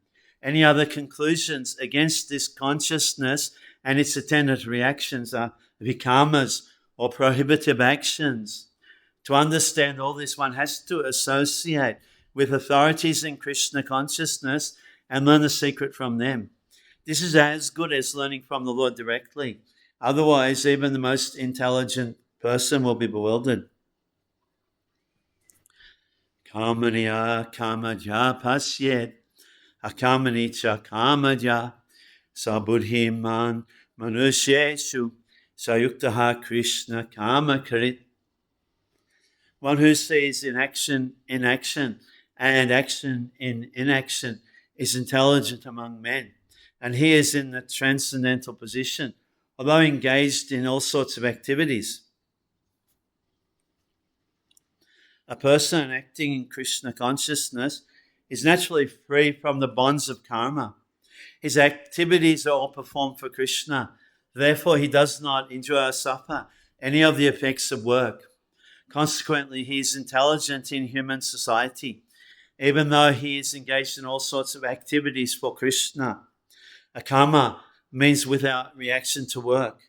[SPEAKER 1] Any other conclusions against this consciousness and its attendant reactions are vikamas or prohibitive actions. To understand all this, one has to associate with authorities in Krishna consciousness and learn the secret from them. This is as good as learning from the Lord directly. Otherwise, even the most intelligent person will be bewildered. Kamaniya kamaja pasyet, akamani cha kamaja, sabudhiman manusyeshu, sayuktaha Krishna kamakarit. One who sees inaction in action and action in inaction is intelligent among men, and he is in the transcendental position, although engaged in all sorts of activities. A person acting in Krishna consciousness is naturally free from the bonds of karma. His activities are all performed for Krishna. Therefore, he does not enjoy or suffer any of the effects of work. Consequently, he is intelligent in human society, even though he is engaged in all sorts of activities for Krishna. Akama means without reaction to work.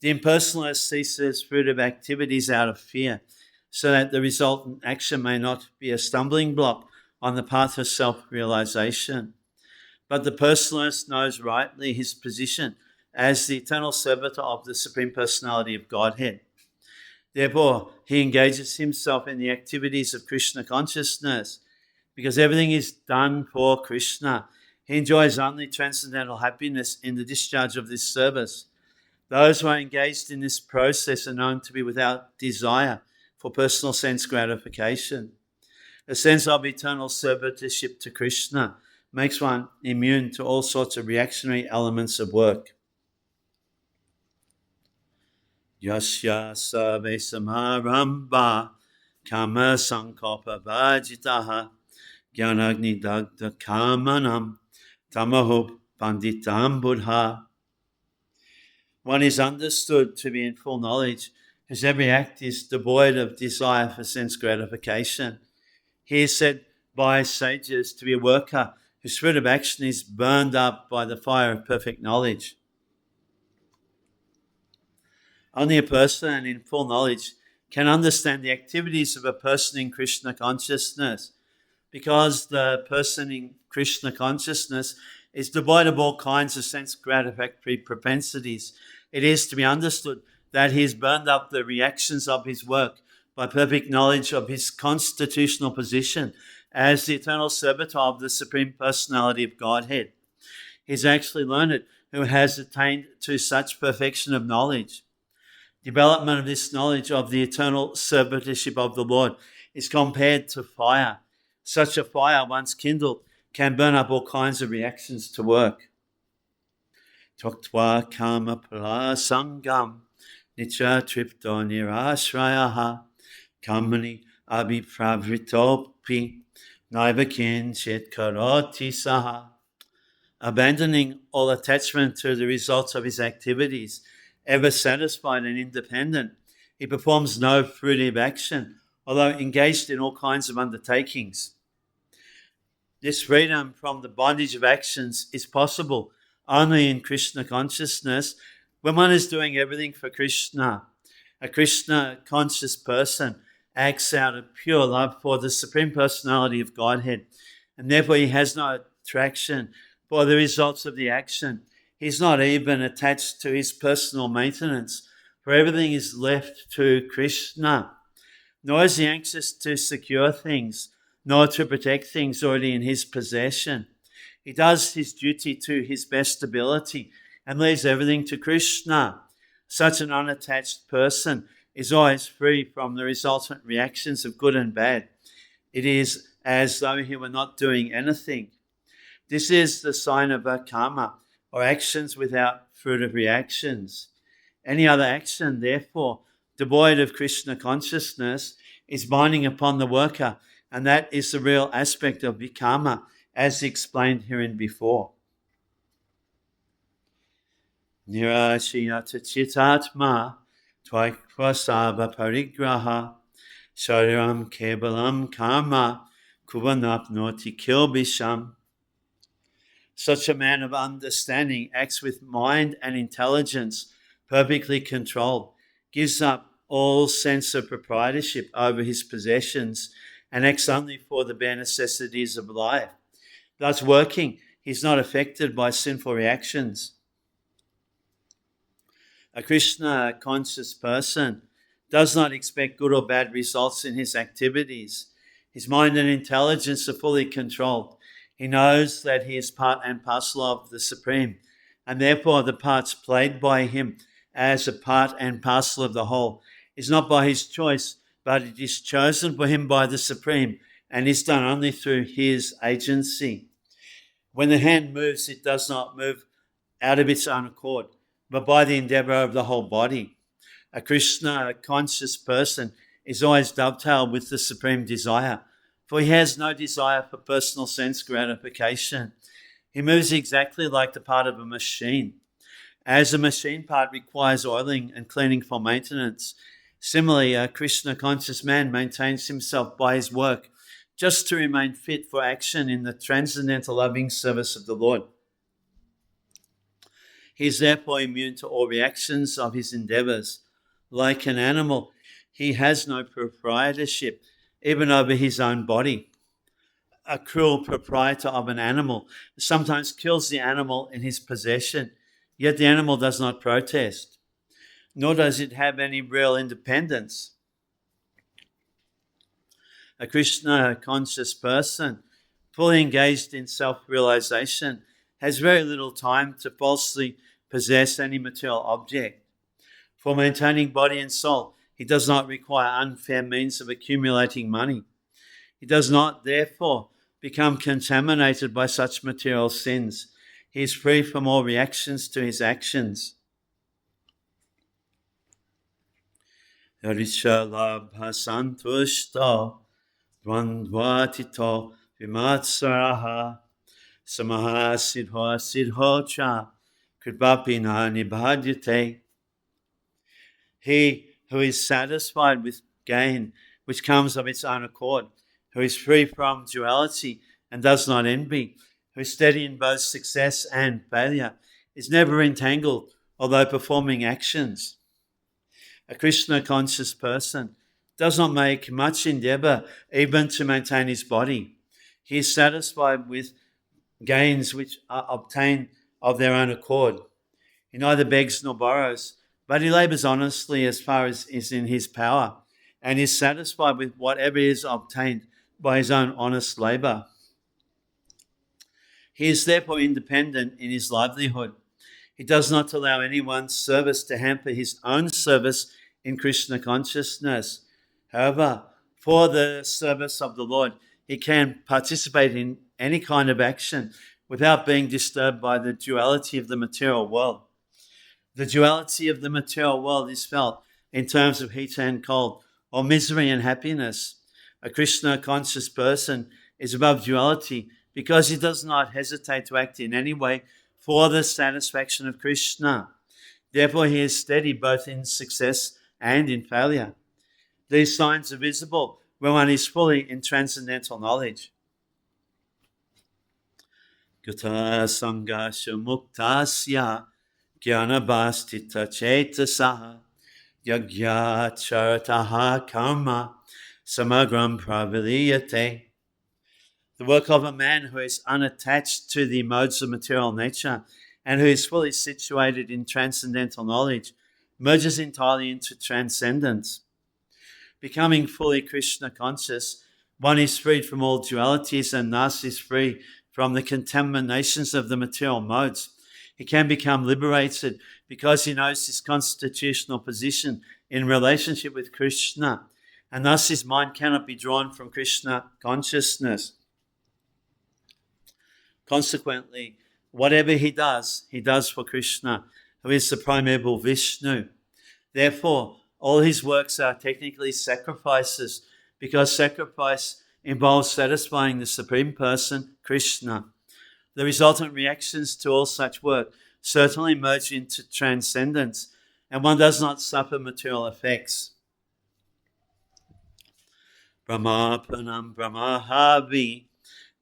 [SPEAKER 1] The impersonalist ceases fruitive activities out of fear, so that the resultant action may not be a stumbling block on the path of self-realization. But the personalist knows rightly his position as the eternal servitor of the Supreme Personality of Godhead. Therefore, he engages himself in the activities of Krishna consciousness because everything is done for Krishna. He enjoys only transcendental happiness in the discharge of this service. Those who are engaged in this process are known to be without desire for personal sense gratification. A sense of eternal servitorship to Krishna makes one immune to all sorts of reactionary elements of work. Yasya sarve samarambha kama sankalpa vajitaha gyanagni dagda kamanam tamaho panditam buddha. One is understood to be in full knowledge, whose every act is devoid of desire for sense gratification. He is said by sages to be a worker whose fruit of action is burned up by the fire of perfect knowledge. Only a person in full knowledge can understand the activities of a person in Krishna consciousness, because the person in Krishna consciousness is devoid of all kinds of sense gratificatory propensities. It is to be understood that he has burned up the reactions of his work by perfect knowledge of his constitutional position as the eternal servitor of the Supreme Personality of Godhead. He is actually learned who has attained to such perfection of knowledge. Development of this knowledge of the eternal servitorship of the Lord is compared to fire. Such a fire, once kindled, can burn up all kinds of reactions to work. Tyaktva kama prasangam nitya tripto nirashrayaha kamani abhipravritopi naiva kinchit karoti saha. Abandoning all attachment to the results of his activities, ever satisfied and independent, he performs no fruitive action, although engaged in all kinds of undertakings. This freedom from the bondage of actions is possible only in Krishna consciousness when one is doing everything for Krishna. A Krishna conscious person acts out of pure love for the Supreme Personality of Godhead, and therefore he has no attraction for the results of the action. He's not even attached to his personal maintenance, for everything is left to Krishna. Nor is he anxious to secure things, nor to protect things already in his possession. He does his duty to his best ability and leaves everything to Krishna. Such an unattached person is always free from the resultant reactions of good and bad. It is as though he were not doing anything. This is the sign of a karma, or actions without fruit of reactions. Any other action, therefore, devoid of Krishna consciousness, is binding upon the worker, and that is the real aspect of vikarma, as explained herein before. Nirashiyata chitatma tvaikvasava parigraha shariram kebalam karma kuvanapnoti kilbisham. Such a man of understanding acts with mind and intelligence perfectly controlled, gives up all sense of proprietorship over his possessions, and acts only for the bare necessities of life. Thus working, he is not affected by sinful reactions. A Krishna-conscious person does not expect good or bad results in his activities. His mind and intelligence are fully controlled. He knows that he is part and parcel of the Supreme, and therefore the parts played by him as a part and parcel of the whole is not by his choice, but it is chosen for him by the Supreme and is done only through his agency. When the hand moves, it does not move out of its own accord, but by the endeavor of the whole body. A Krishna-conscious person is always dovetailed with the supreme desire, for he has no desire for personal sense gratification. He moves exactly like the part of a machine. As a machine part requires oiling and cleaning for maintenance, similarly, a Krishna-conscious man maintains himself by his work just to remain fit for action in the transcendental loving service of the Lord. He is therefore immune to all reactions of his endeavors. Like an animal, he has no proprietorship, even over his own body. A cruel proprietor of an animal sometimes kills the animal in his possession, yet the animal does not protest, nor does it have any real independence. A Krishna-conscious person, fully engaged in self-realization, has very little time to falsely possess any material object. For maintaining body and soul, he does not require unfair means of accumulating money. He does not, therefore, become contaminated by such material sins. He is free from all reactions to his actions. Rishalabhasantushta dvandvatito vimatsaraha samaha siddha siddhocha kripapina nibhadyate. He who is satisfied with gain which comes of its own accord, who is free from duality and does not envy, who is steady in both success and failure, is never entangled, although performing actions. A Krishna-conscious person does not make much endeavor even to maintain his body. He is satisfied with gains which are obtained of their own accord. He neither begs nor borrows, but he labors honestly as far as is in his power, and is satisfied with whatever is obtained by his own honest labor. He is therefore independent in his livelihood. He does not allow anyone's service to hamper his own service in Krishna consciousness. However, for the service of the Lord, he can participate in any kind of action without being disturbed by the duality of the material world. The duality of the material world is felt in terms of heat and cold, or misery and happiness. A Krishna-conscious person is above duality because he does not hesitate to act in any way for the satisfaction of Krishna. Therefore, he is steady both in success and in failure. These signs are visible when one is fully in transcendental knowledge. Gata sangasya muktasya jnanabhastita chetasaha yagya charataha karma samagram praviliyate. The work of a man who is unattached to the modes of material nature and who is fully situated in transcendental knowledge merges entirely into transcendence. Becoming fully Krishna conscious, one is freed from all dualities and thus is free from the contaminations of the material modes. He can become liberated because he knows his constitutional position in relationship with Krishna, and thus his mind cannot be drawn from Krishna consciousness. Consequently, Whatever he does for Krishna, who is the primeval Vishnu. Therefore, all his works are technically sacrifices, because sacrifice involves satisfying the Supreme Person, Krishna. The resultant reactions to all such work certainly merge into transcendence, and one does not suffer material effects. Brahmapanam Brahmahavi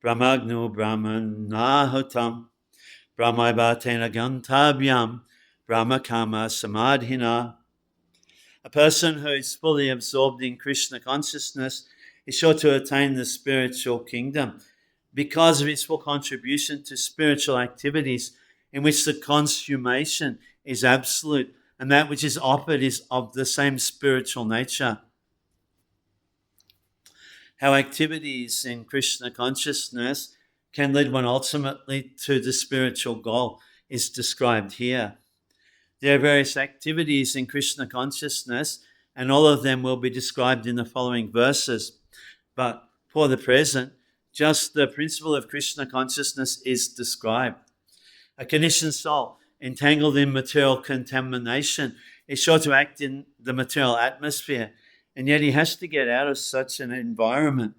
[SPEAKER 1] Brahmagnu Brahmanahutam Brahmaivatena Gantabyam Brahmakama Samadhina. A person who is fully absorbed in Krishna consciousness is sure to attain the spiritual kingdom because of his full contribution to spiritual activities in which the consummation is absolute and that which is offered is of the same spiritual nature. How activities in Krishna consciousness can lead one ultimately to the spiritual goal is described here. There are various activities in Krishna consciousness, and all of them will be described in the following verses. But for the present, just the principle of Krishna consciousness is described. A conditioned soul entangled in material contamination is sure to act in the material atmosphere, and yet he has to get out of such an environment.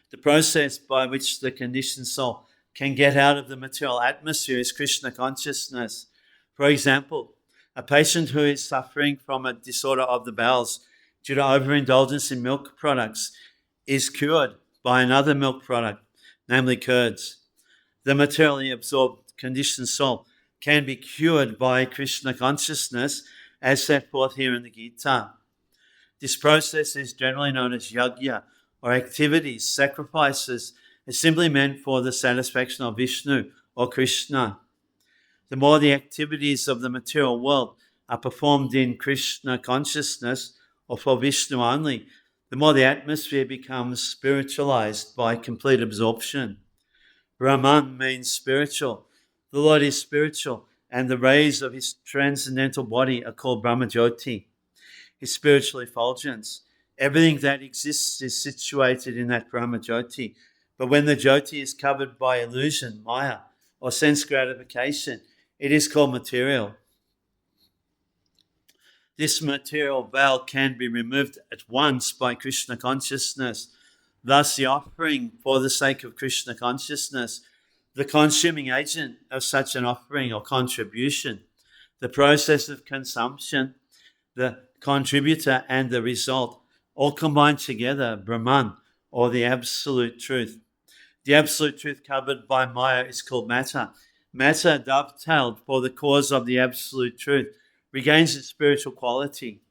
[SPEAKER 1] The process by which the conditioned soul can get out of the material atmosphere is Krishna consciousness. For example, a patient who is suffering from a disorder of the bowels due to overindulgence in milk products is cured by another milk product, namely curds. The materially absorbed conditioned soul can be cured by Krishna consciousness as set forth here in the Gita. This process is generally known as yajna, or activities, sacrifices, is simply meant for the satisfaction of Vishnu or Krishna. The more the activities of the material world are performed in Krishna consciousness or for Vishnu only, the more the atmosphere becomes spiritualized by complete absorption. Brahman means spiritual. The Lord is spiritual, and the rays of his transcendental body are called Brahmajyoti, his spiritual effulgence. Everything that exists is situated in that Brahmajyoti. But when the Jyoti is covered by illusion, maya, or sense gratification, it is called material. This material veil can be removed at once by Krishna consciousness. Thus, the offering for the sake of Krishna consciousness, the consuming agent of such an offering or contribution, the process of consumption, the contributor and the result, all combined together, Brahman, or the absolute truth. The absolute truth covered by Maya is called matter. Matter, dovetailed for the cause of the absolute truth, regains its spiritual quality.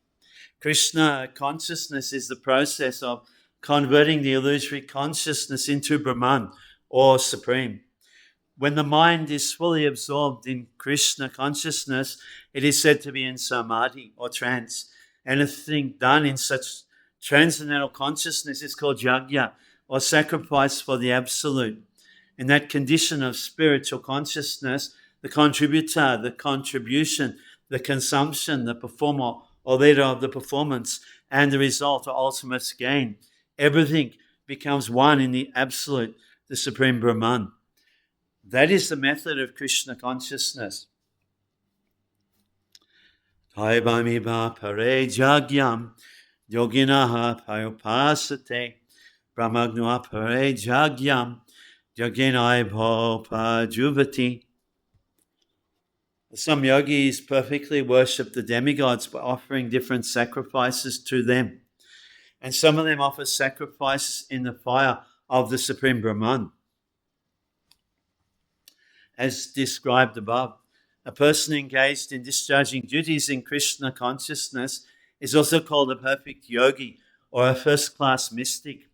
[SPEAKER 1] Krishna consciousness is the process of converting the illusory consciousness into Brahman, or Supreme. When the mind is fully absorbed in Krishna consciousness, it is said to be in samadhi, or trance. Anything done in such transcendental consciousness is called yajna, or sacrifice for the absolute. In that condition of spiritual consciousness, the contributor, the contribution, the consumption, the performer or leader of the performance, and the result or ultimate gain, everything becomes one in the absolute, the Supreme Brahman. That is the method of Krishna consciousness. Taibamiba pare jagyam yoginaha payopasate brahmagnua pare jagyam yoginai bhopajuvati. Some yogis perfectly worship the demigods by offering different sacrifices to them. And some of them offer sacrifices in the fire of the Supreme Brahman. As described above, a person engaged in discharging duties in Krishna consciousness is also called a perfect yogi or a first-class mystic.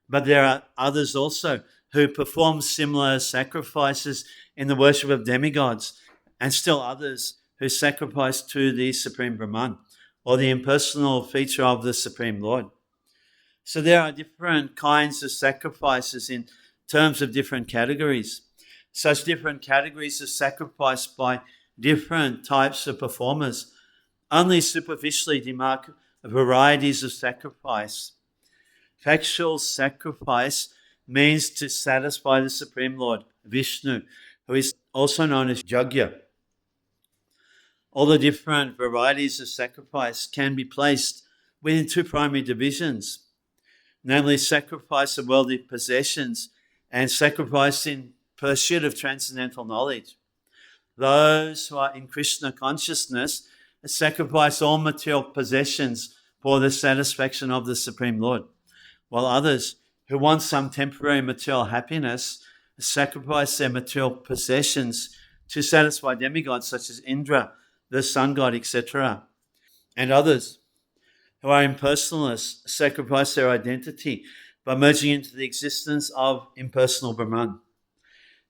[SPEAKER 1] But there are others also who perform similar sacrifices in the worship of demigods, and still others who sacrifice to the Supreme Brahman, or the impersonal feature of the Supreme Lord. So there are different kinds of sacrifices in terms of different categories. Such different categories of sacrifice by different types of performers only superficially demark varieties of sacrifice. Factual sacrifice means to satisfy the Supreme Lord, Vishnu, who is also known as Yajna. All the different varieties of sacrifice can be placed within two primary divisions, namely sacrifice of worldly possessions and sacrifice in pursuit of transcendental knowledge. Those who are in Krishna consciousness sacrifice all material possessions for the satisfaction of the Supreme Lord, while others who want some temporary material happiness sacrifice their material possessions to satisfy demigods such as Indra, the sun god, etc. And others who are impersonalists sacrifice their identity by merging into the existence of impersonal Brahman.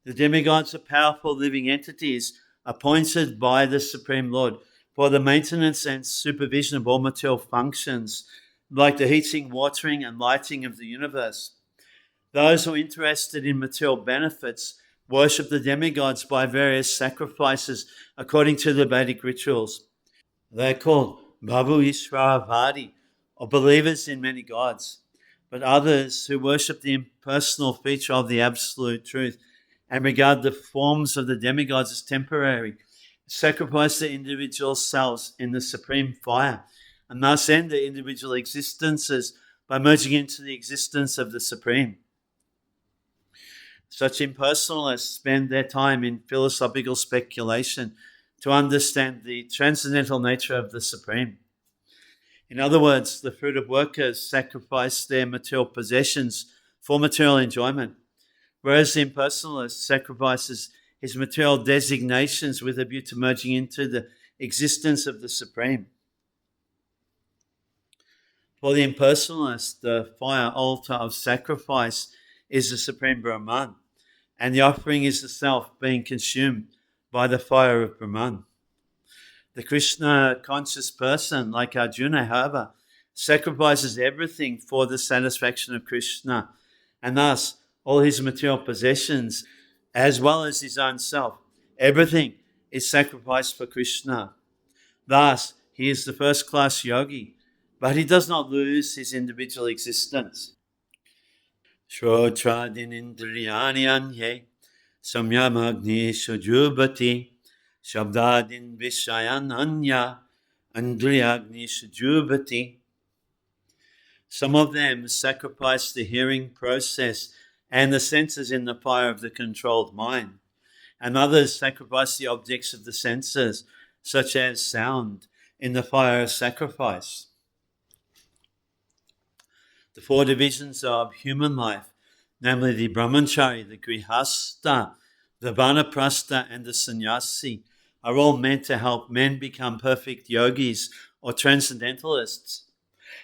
[SPEAKER 1] The demigods are powerful living entities appointed by the Supreme Lord for the maintenance and supervision of all material functions, like the heating, watering, and lighting of the universe. Those who are interested in material benefits worship the demigods by various sacrifices according to the Vedic rituals. They are called Bhavu Ishvaravadi, or believers in many gods. But others who worship the impersonal feature of the absolute truth and regard the forms of the demigods as temporary, sacrifice their individual selves in the supreme fire, and thus end their individual existences by merging into the existence of the Supreme. Such impersonalists spend their time in philosophical speculation to understand the transcendental nature of the Supreme. In other words, the fruit of workers sacrifice their material possessions for material enjoyment, whereas the impersonalist sacrifices his material designations with a view to merging into the existence of the Supreme. For the impersonalist, the fire altar of sacrifice is the Supreme Brahman, and the offering is the self being consumed by the fire of Brahman. The Krishna conscious person, like Arjuna, however, sacrifices everything for the satisfaction of Krishna, and thus all his material possessions, as well as his own self, everything is sacrificed for Krishna. Thus, he is the first-class yogi, but he does not lose his individual existence. Shrotradin indriyani anye samyamagni shujubati shabdadin vishayan anya andriyagni shujubati. Some of them sacrifice the hearing process and the senses in the fire of the controlled mind, and others sacrifice the objects of the senses, such as sound, in the fire of sacrifice. The four divisions of human life, namely the brahmachari, the grihasta, the vanaprastha, and the sannyasi, are all meant to help men become perfect yogis or transcendentalists.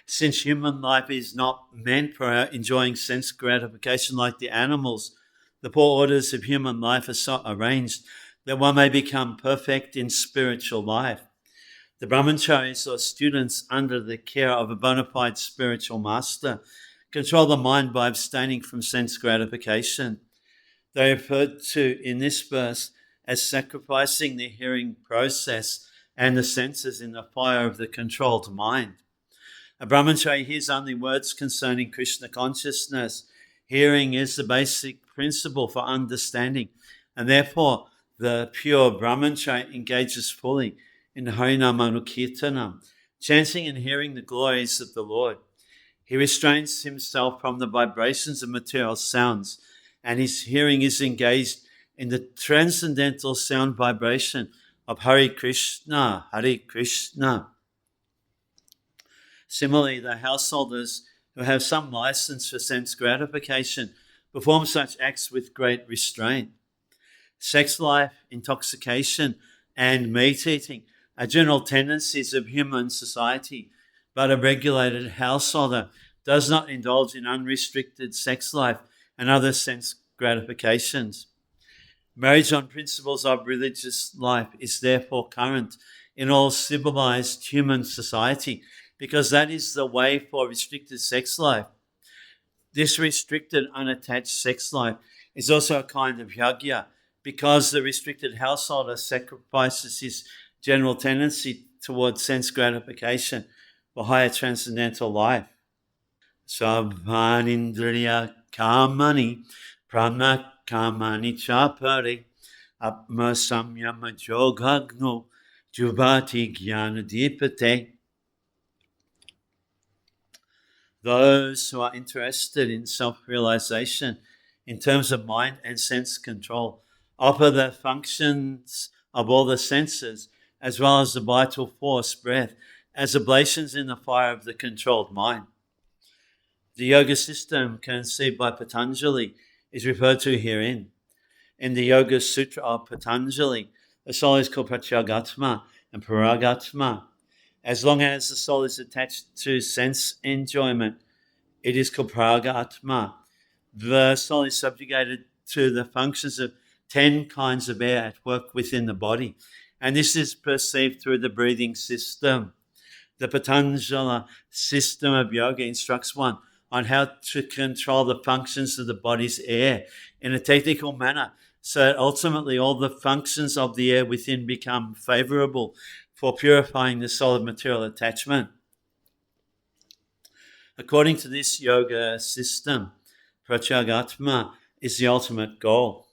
[SPEAKER 1] Since human life is not meant for enjoying sense gratification like the animals, the four orders of human life are so arranged that one may become perfect in spiritual life. The brahmacharis, or students under the care of a bona fide spiritual master, control the mind by abstaining from sense gratification. They are referred to in this verse as sacrificing the hearing process and the senses in the fire of the controlled mind. A brahmachari hears only words concerning Krishna consciousness. Hearing is the basic principle for understanding, and therefore the pure brahmachari engages fully in Harinam Anukirtanam, chanting and hearing the glories of the Lord. He restrains himself from the vibrations of material sounds, and his hearing is engaged in the transcendental sound vibration of Hare Krishna, Hare Krishna. Similarly, the householders who have some license for sense gratification perform such acts with great restraint. Sex life, intoxication, and meat eating are general tendencies of human society, but a regulated householder does not indulge in unrestricted sex life and other sense gratifications. Marriage on principles of religious life is therefore current in all civilized human society, because that is the way for restricted sex life. This restricted, unattached sex life is also a kind of yajna, because the restricted householder sacrifices his general tendency towards sense gratification for higher transcendental life. Sabhanindriya kamani prana kamani chapare apma samyama jogagno jubati jnana dipate. Those who are interested in self-realization in terms of mind and sense control offer the functions of all the senses as well as the vital force, breath, as oblations in the fire of the controlled mind. The yoga system conceived by Patanjali is referred to herein. In the Yoga Sutra of Patanjali, the soul is called Pratyagatma and Paragatma. As long as the soul is attached to sense enjoyment, it is called Paragatma. The soul is subjugated to the functions of 10 kinds of air at work within the body, and this is perceived through the breathing system. The Patanjali system of yoga instructs one on how to control the functions of the body's air in a technical manner, so that ultimately all the functions of the air within become favorable for purifying the soul of material attachment. According to this yoga system, Pratyagatma is the ultimate goal.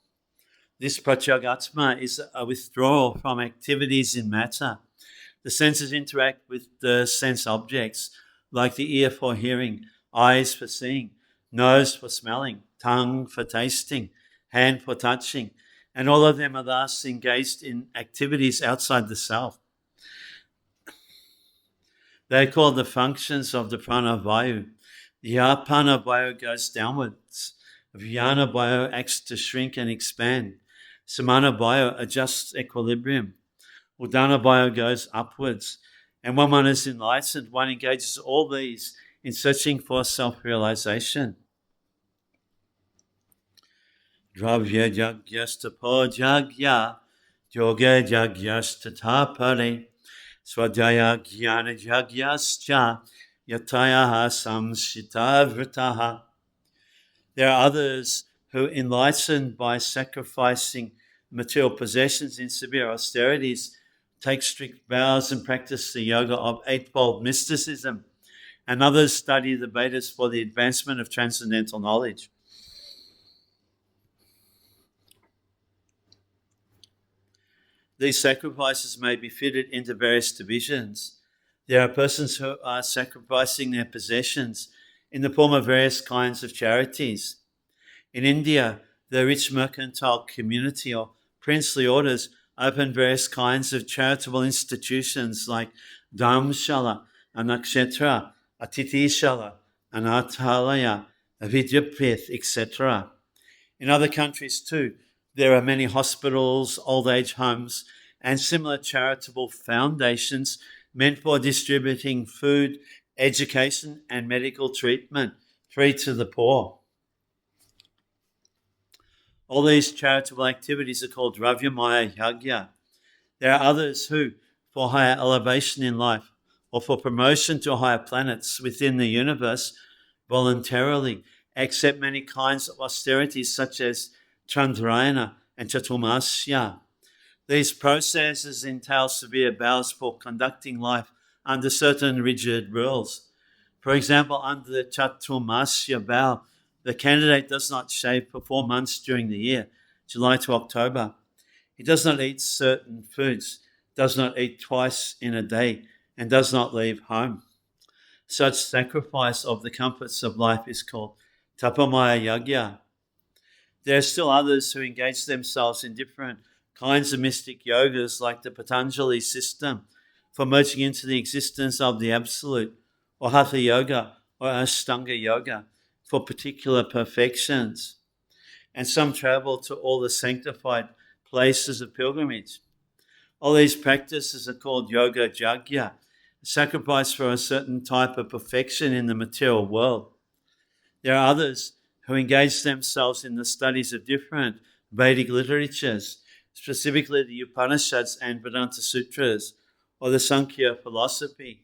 [SPEAKER 1] This Pratyagatma is a withdrawal from activities in matter. The senses interact with the sense objects, like the ear for hearing, eyes for seeing, nose for smelling, tongue for tasting, hand for touching, and all of them are thus engaged in activities outside the self. They are called the functions of the pranavayu. The apana-vayu goes downwards. Vyana-vayu acts to shrink and expand. Samana-vayu adjusts equilibrium. Udana-vayu goes upwards. And when one is enlightened, one engages all these in searching for self-realization. Dravya jagyastapo jagya, yoga jagyastapare, swadhyaya jnana jagyascha, yatayaha samshitavritaha. There are others who, enlightened by sacrificing material possessions in severe austerities, take strict vows and practice the yoga of eightfold mysticism, and others study the Vedas for the advancement of transcendental knowledge. These sacrifices may be fitted into various divisions. There are persons who are sacrificing their possessions in the form of various kinds of charities. In India, the rich mercantile community or princely orders open various kinds of charitable institutions like Dharmshala, Anakshetra, Atitishala, Anathalaya, Vidyapith, etc. In other countries too, there are many hospitals, old age homes, and similar charitable foundations meant for distributing food, education, and medical treatment free to the poor. All these charitable activities are called Dravyamaya Yagya. There are others who, for higher elevation in life or for promotion to higher planets within the universe, voluntarily accept many kinds of austerities such as Chandrayana and Chaturmasya. These processes entail severe vows for conducting life under certain rigid rules. For example, under the Chaturmasya vow, the candidate does not shave for 4 months during the year, July to October. He does not eat certain foods, does not eat twice in a day, and does not leave home. Such sacrifice of the comforts of life is called Tapamaya Yagya. There are still others who engage themselves in different kinds of mystic yogas like the Patanjali system for merging into the existence of the Absolute, or Hatha Yoga or Ashtanga Yoga for particular perfections. And some travel to all the sanctified places of pilgrimage. All these practices are called Yoga Jagya, sacrifice for a certain type of perfection in the material world. There are others who engage themselves in the studies of different Vedic literatures, specifically the Upanishads and Vedanta Sutras, or the Sankhya philosophy.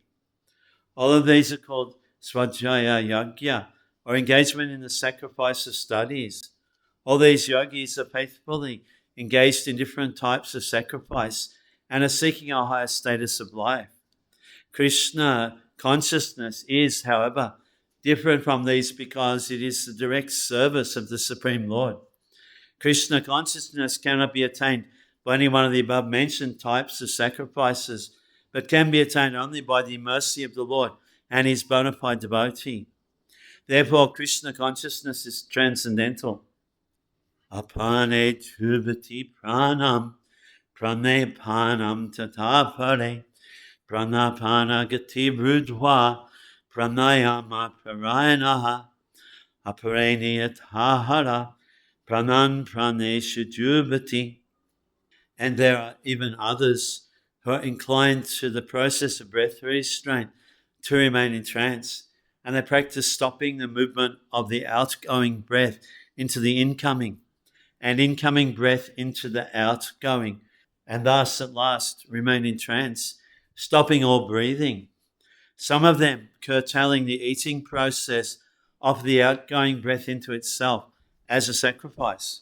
[SPEAKER 1] All of these are called Svajaya Yagya, or engagement in the sacrifice of studies. All these yogis are faithfully engaged in different types of sacrifice and are seeking a higher status of life. Krishna consciousness is, however, different from these because it is the direct service of the Supreme Lord. Krishna consciousness cannot be attained by any one of the above mentioned types of sacrifices, but can be attained only by the mercy of the Lord and his bona fide devotee. Therefore, Krishna consciousness is transcendental. Apane tuvati pranam, prane panam tatapare, pranapana gati brudhva, pranayama parayanaha, apareni atahara, pranan praneshu tuvati. And there are even others who are inclined to the process of breath restraint to remain in trance. And they practice stopping the movement of the outgoing breath into the incoming and incoming breath into the outgoing. And thus, at last, remain in trance, stopping all breathing. Some of them curtailing the eating process of the outgoing breath into itself as a sacrifice.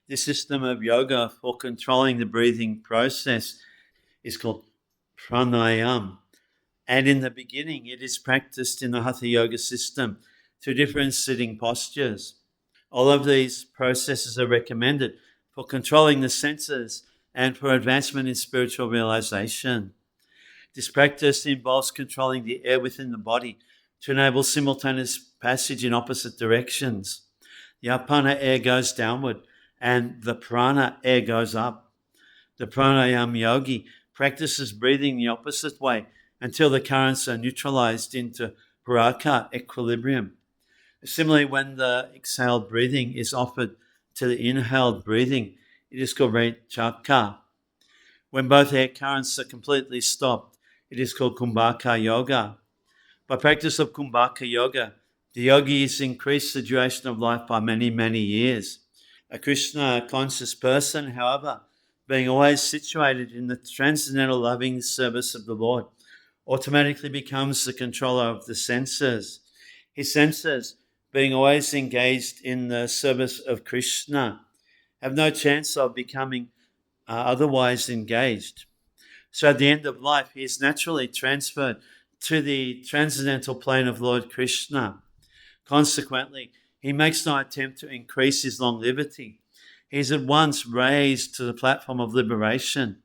[SPEAKER 1] This system of yoga for controlling the breathing process is called pranayama. And in the beginning, it is practiced in the Hatha Yoga system through different sitting postures. All of these processes are recommended for controlling the senses and for advancement in spiritual realization. This practice involves controlling the air within the body to enable simultaneous passage in opposite directions. The apana air goes downward and the prana air goes up. The pranayama yogi practices breathing the opposite way until the currents are neutralized into paraka equilibrium. Similarly, when the exhaled breathing is offered to the inhaled breathing, it is called rechaka. When both air currents are completely stopped, it is called kumbhaka yoga. By practice of kumbhaka yoga, the yogis increase the duration of life by many, many years. A Krishna conscious person, however, being always situated in the transcendental loving service of the Lord, automatically becomes the controller of the senses. His senses, being always engaged in the service of Krishna, have no chance of becoming otherwise engaged. So at the end of life, he is naturally transferred to the transcendental plane of Lord Krishna. Consequently, he makes no attempt to increase his longevity. He is at once raised to the platform of liberation.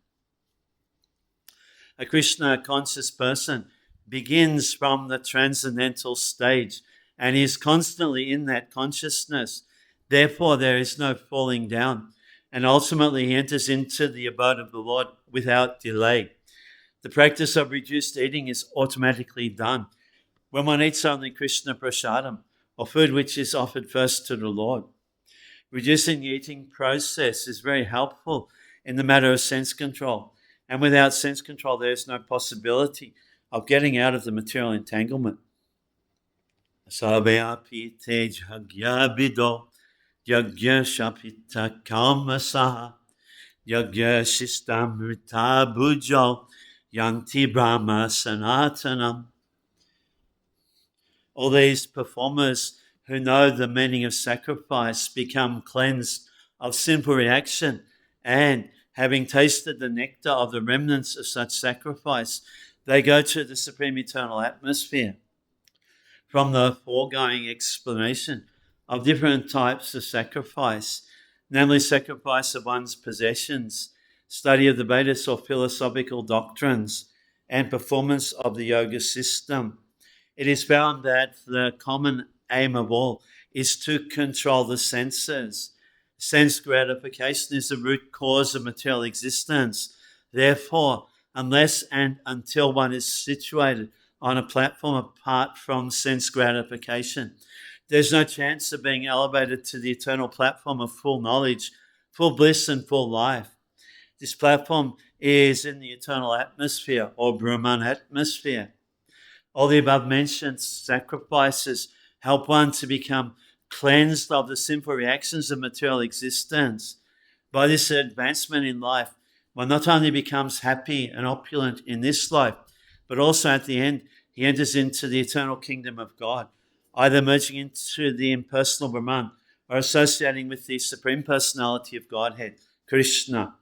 [SPEAKER 1] A Krishna conscious person begins from the transcendental stage and is constantly in that consciousness. Therefore, there is no falling down, and ultimately he enters into the abode of the Lord without delay. The practice of reduced eating is automatically done when one eats only Krishna prasadam, or food which is offered first to the Lord. Reducing the eating process is very helpful in the matter of sense control. And without sense control, there is no possibility of getting out of the material entanglement. Sabyapi tejhagya bido, yagya shapita kalmasaha, yagya shistamrita bujo, yanti brahma sanatanam. All these performers who know the meaning of sacrifice become cleansed of sinful reaction, and having tasted the nectar of the remnants of such sacrifice, they go to the supreme eternal atmosphere. From the foregoing explanation of different types of sacrifice, namely sacrifice of one's possessions, study of the Vedas or philosophical doctrines, and performance of the yoga system, it is found that the common aim of all is to control the senses. Sense gratification is the root cause of material existence. Therefore, unless and until one is situated on a platform apart from sense gratification, there's no chance of being elevated to the eternal platform of full knowledge, full bliss, and full life. This platform is in the eternal atmosphere or Brahman atmosphere. All the above mentioned sacrifices help one to become cleansed of the sinful reactions of material existence. By this advancement in life, one not only becomes happy and opulent in this life, but also at the end, he enters into the eternal kingdom of God, either merging into the impersonal Brahman or associating with the Supreme Personality of Godhead, Krishna.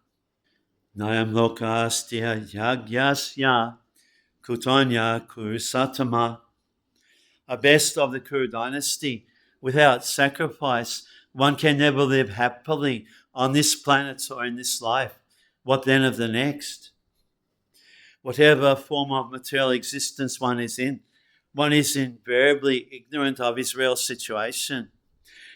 [SPEAKER 1] Nayam lokastya yagyasya Kutonya Kurusatama, a best of the Kuru dynasty. Without sacrifice, one can never live happily on this planet or in this life. What then of the next? Whatever form of material existence one is invariably ignorant of his real situation.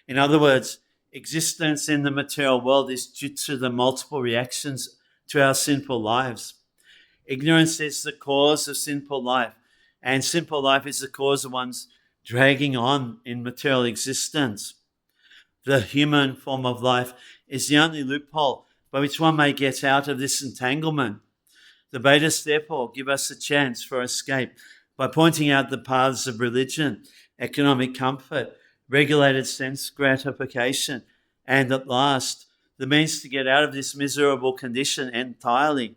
[SPEAKER 1] In other words, existence in the material world is due to the multiple reactions to our sinful lives. Ignorance is the cause of sinful life, and sinful life is the cause of one's dragging on in material existence. The human form of life is the only loophole by which one may get out of this entanglement. The Vedas therefore give us a chance for escape by pointing out the paths of religion, economic comfort, regulated sense gratification, and at last, the means to get out of this miserable condition entirely.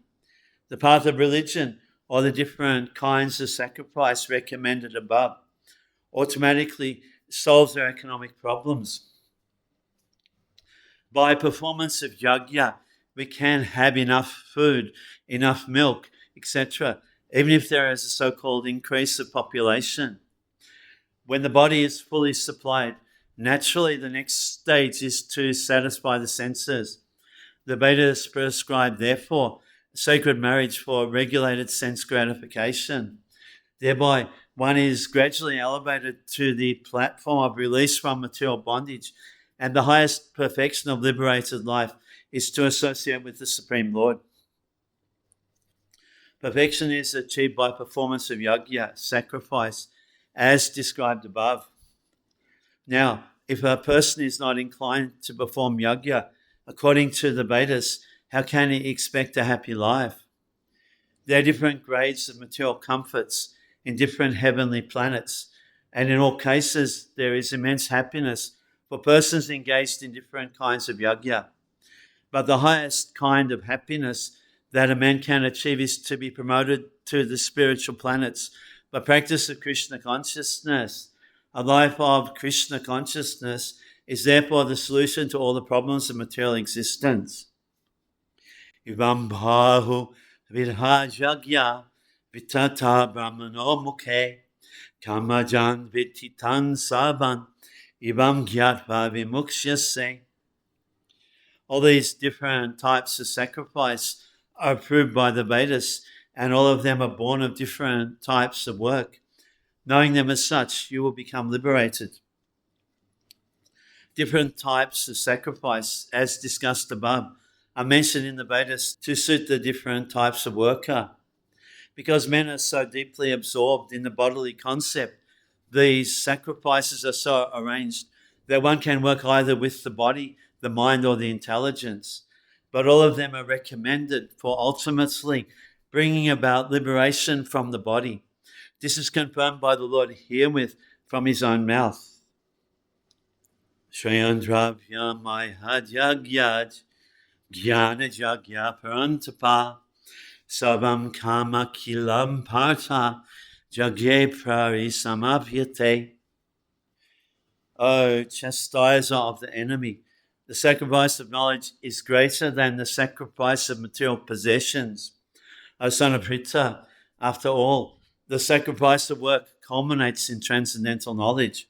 [SPEAKER 1] The path of religion, or the different kinds of sacrifice recommended above, automatically solves our economic problems. By performance of yajna, we can have enough food, enough milk, etc., even if there is a so-called increase of population. When the body is fully supplied, naturally the next stage is to satisfy the senses. The Vedas prescribe, therefore, sacred marriage for regulated sense gratification. Thereby, one is gradually elevated to the platform of release from material bondage, and the highest perfection of liberated life is to associate with the Supreme Lord. Perfection is achieved by performance of yajna, sacrifice, as described above. Now, if a person is not inclined to perform yajna according to the Vedas, how can he expect a happy life? There are different grades of material comforts in different heavenly planets, and in all cases there is immense happiness for persons engaged in different kinds of yajna. But the highest kind of happiness that a man can achieve is to be promoted to the spiritual planets by practice of Krishna consciousness. A life of Krishna consciousness is therefore the solution to all the problems of material existence. Ivam bhahu vidhajagya vitata brahmano mukhe kamajan vititan saban ivam gyatva vimukshase. All these different types of sacrifice are approved by the Vedas, and all of them are born of different types of work. Knowing them as such, you will become liberated. Different types of sacrifice, as discussed above, are mentioned in the Vedas to suit the different types of worker. Because men are so deeply absorbed in the bodily concept, these sacrifices are so arranged that one can work either with the body, the mind, or the intelligence. But all of them are recommended for ultimately bringing about liberation from the body. This is confirmed by the Lord herewith from his own mouth. Shreyandravya Mahadyagyaj Jnana Jagya Parantapa Savam Kama Kilam Partha Jagye Prari Samabhyate. O chastiser of the enemy, the sacrifice of knowledge is greater than the sacrifice of material possessions. O son of Pritha, after all, the sacrifice of work culminates in transcendental knowledge.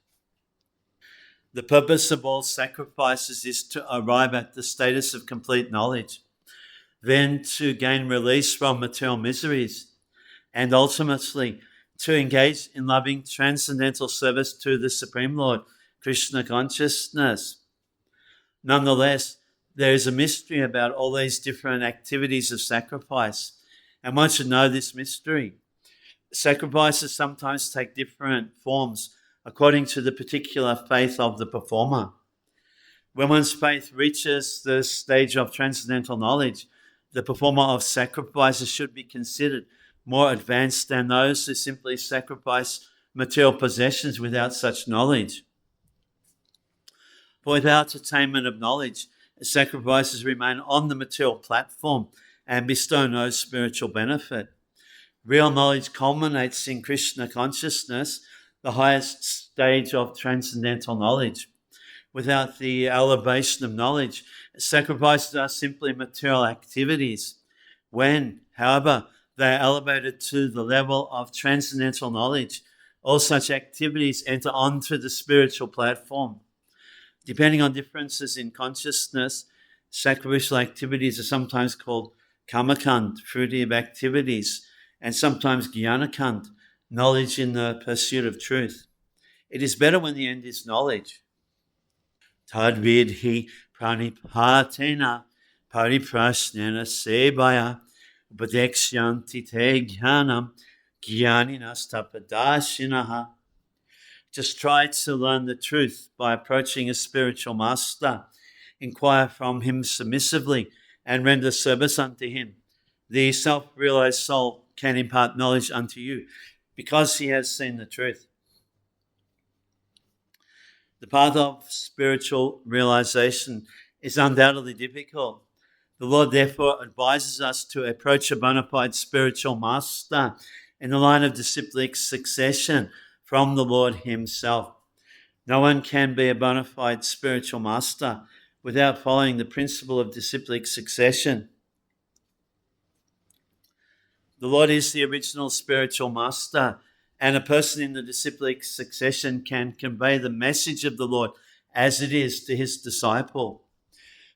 [SPEAKER 1] The purpose of all sacrifices is to arrive at the status of complete knowledge, then to gain release from material miseries, and ultimately to engage in loving transcendental service to the Supreme Lord, Krishna consciousness. Nonetheless, there is a mystery about all these different activities of sacrifice, and one should know this mystery. Sacrifices sometimes take different forms according to the particular faith of the performer. When one's faith reaches the stage of transcendental knowledge, the performer of sacrifices should be considered more advanced than those who simply sacrifice material possessions without such knowledge. For without attainment of knowledge, sacrifices remain on the material platform and bestow no spiritual benefit. Real knowledge culminates in Krishna consciousness, the highest stage of transcendental knowledge. Without the elevation of knowledge, sacrifices are simply material activities. When, however, they are elevated to the level of transcendental knowledge. All such activities enter onto the spiritual platform. Depending on differences in consciousness, sacrificial activities are sometimes called kamakand, fruitive activities, and sometimes jnanakand, knowledge in the pursuit of truth. It is better when the end is knowledge. Tadvidhi pranipatena pariprasnena sebaya upadeksyanti te jnanam jnaninastapadashinaha. Just try to learn the truth by approaching a spiritual master. Inquire from him submissively and render service unto him. The self-realized soul can impart knowledge unto you because he has seen the truth. The path of spiritual realization is undoubtedly difficult. The Lord therefore advises us to approach a bona fide spiritual master in the line of disciplic succession from the Lord himself. No one can be a bona fide spiritual master without following the principle of disciplic succession. The Lord is the original spiritual master, and a person in the disciplic succession can convey the message of the Lord as it is to his disciple.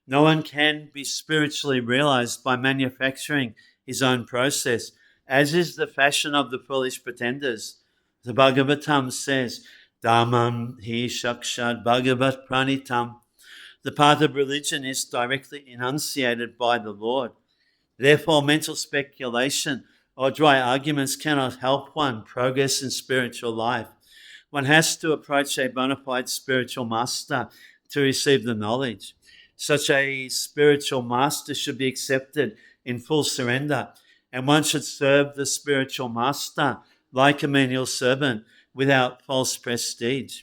[SPEAKER 1] No one can be spiritually realized by manufacturing his own process, as is the fashion of the foolish pretenders. The Bhagavatam says, Dhammam hi shakshad bhagavat pranitam. The path of religion is directly enunciated by the Lord. Therefore, mental speculation or dry arguments cannot help one progress in spiritual life. One has to approach a bona fide spiritual master to receive the knowledge. Such a spiritual master should be accepted in full surrender, and one should serve the spiritual master like a menial servant without false prestige.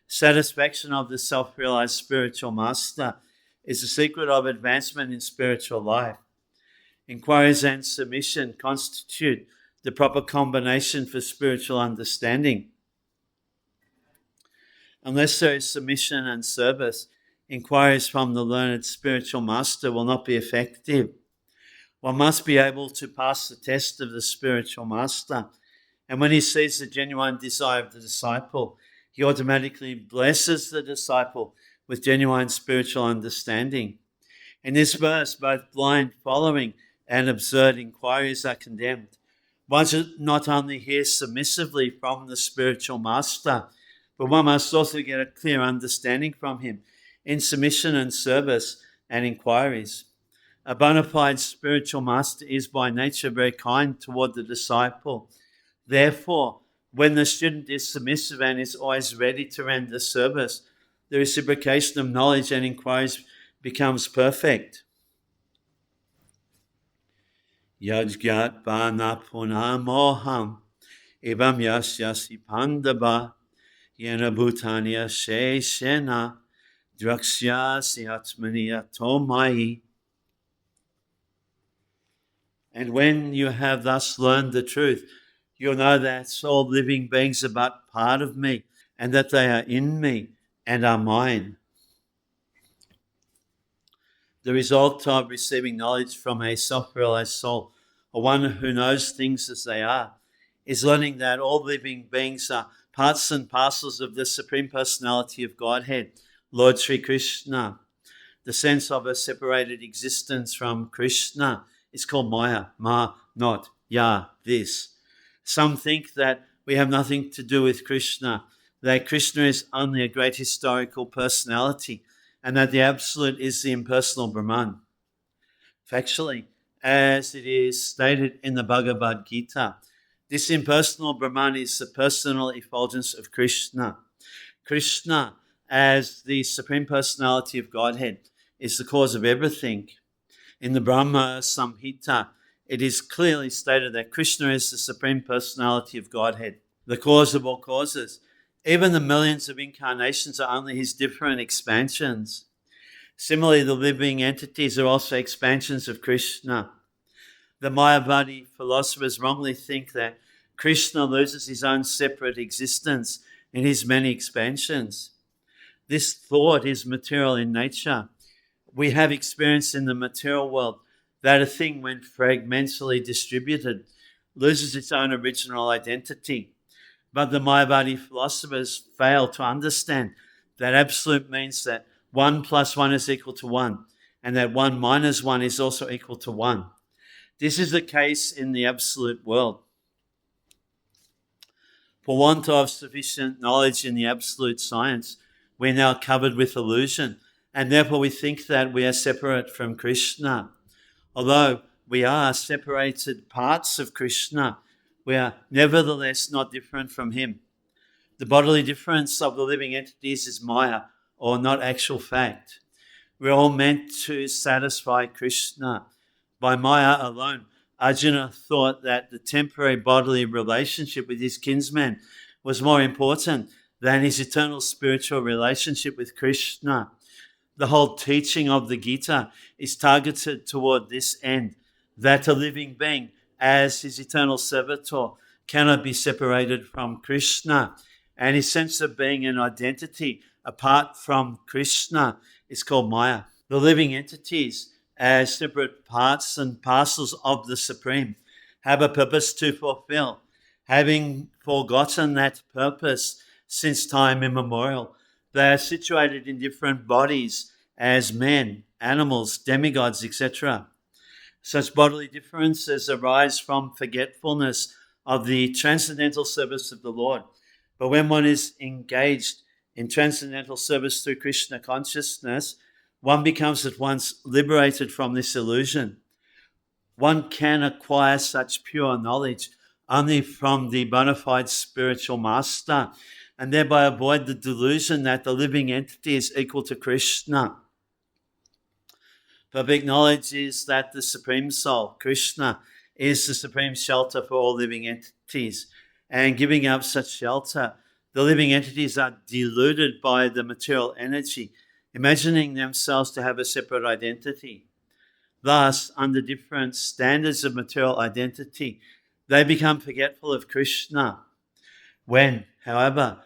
[SPEAKER 1] Satisfaction of the self-realized spiritual master is the secret of advancement in spiritual life. Inquiries and submission constitute the proper combination for spiritual understanding. Unless there is submission and service, inquiries from the learned spiritual master will not be effective. One must be able to pass the test of the spiritual master, and when he sees the genuine desire of the disciple, he automatically blesses the disciple with genuine spiritual understanding. In this verse, both blind following and absurd inquiries are condemned. One should not only hear submissively from the spiritual master, but one must also get a clear understanding from him in submission and service and inquiries. A bona fide spiritual master is by nature very kind toward the disciple. Therefore, when the student is submissive and is always ready to render service, the reciprocation of knowledge and inquiries becomes perfect. Yajgat vana punamoham evam yasyasi pandava yena bhutanya sheshena draksyasi atmaniya tomai. And when you have thus learned the truth, you'll know that all living beings are but part of me, and that they are in me and are mine. The result of receiving knowledge from a self-realized soul, or one who knows things as they are, is learning that all living beings are parts and parcels of the Supreme Personality of Godhead, Lord Sri Krishna. The sense of a separated existence from Krishna is called Maya, Ma, not, Ya, this. Some think that we have nothing to do with Krishna, that Krishna is only a great historical personality, and that the Absolute is the impersonal Brahman. Factually, as it is stated in the Bhagavad-gita, this impersonal Brahman is the personal effulgence of Krishna. Krishna, as the Supreme Personality of Godhead, is the cause of everything. In the Brahma Samhita, it is clearly stated that Krishna is the Supreme Personality of Godhead, the cause of all causes. Even the millions of incarnations are only his different expansions. Similarly, the living entities are also expansions of Krishna. The Mayavadi philosophers wrongly think that Krishna loses his own separate existence in his many expansions. This thought is material in nature. We have experience in the material world that a thing, when fragmentally distributed, loses its own original identity. But the Mayavadi philosophers fail to understand that absolute means that 1 plus 1 is equal to 1, and that 1 minus 1 is also equal to 1. This is the case in the absolute world. For want of sufficient knowledge in the absolute science, we're now covered with illusion, and therefore we think that we are separate from Krishna. Although we are separated parts of Krishna, we are nevertheless not different from him. The bodily difference of the living entities is Maya, or not actual fact. We're all meant to satisfy Krishna. By Maya alone, Arjuna thought that the temporary bodily relationship with his kinsman was more important than his eternal spiritual relationship with Krishna. The whole teaching of the Gita is targeted toward this end, that a living being, as his eternal servitor, cannot be separated from Krishna, and his sense of being an identity apart from Krishna is called Maya. The living entities, as separate parts and parcels of the Supreme, have a purpose to fulfill. Having forgotten that purpose since time immemorial, they are situated in different bodies as men, animals, demigods, etc. Such bodily differences arise from forgetfulness of the transcendental service of the Lord. But when one is engaged in transcendental service through Krishna consciousness, one becomes at once liberated from this illusion. One can acquire such pure knowledge only from the bona fide spiritual master, and thereby avoid the delusion that the living entity is equal to Krishna. Perfect knowledge is that the Supreme Soul, Krishna, is the supreme shelter for all living entities. And giving up such shelter, the living entities are deluded by the material energy, imagining themselves to have a separate identity. Thus, under different standards of material identity, they become forgetful of Krishna. When, however,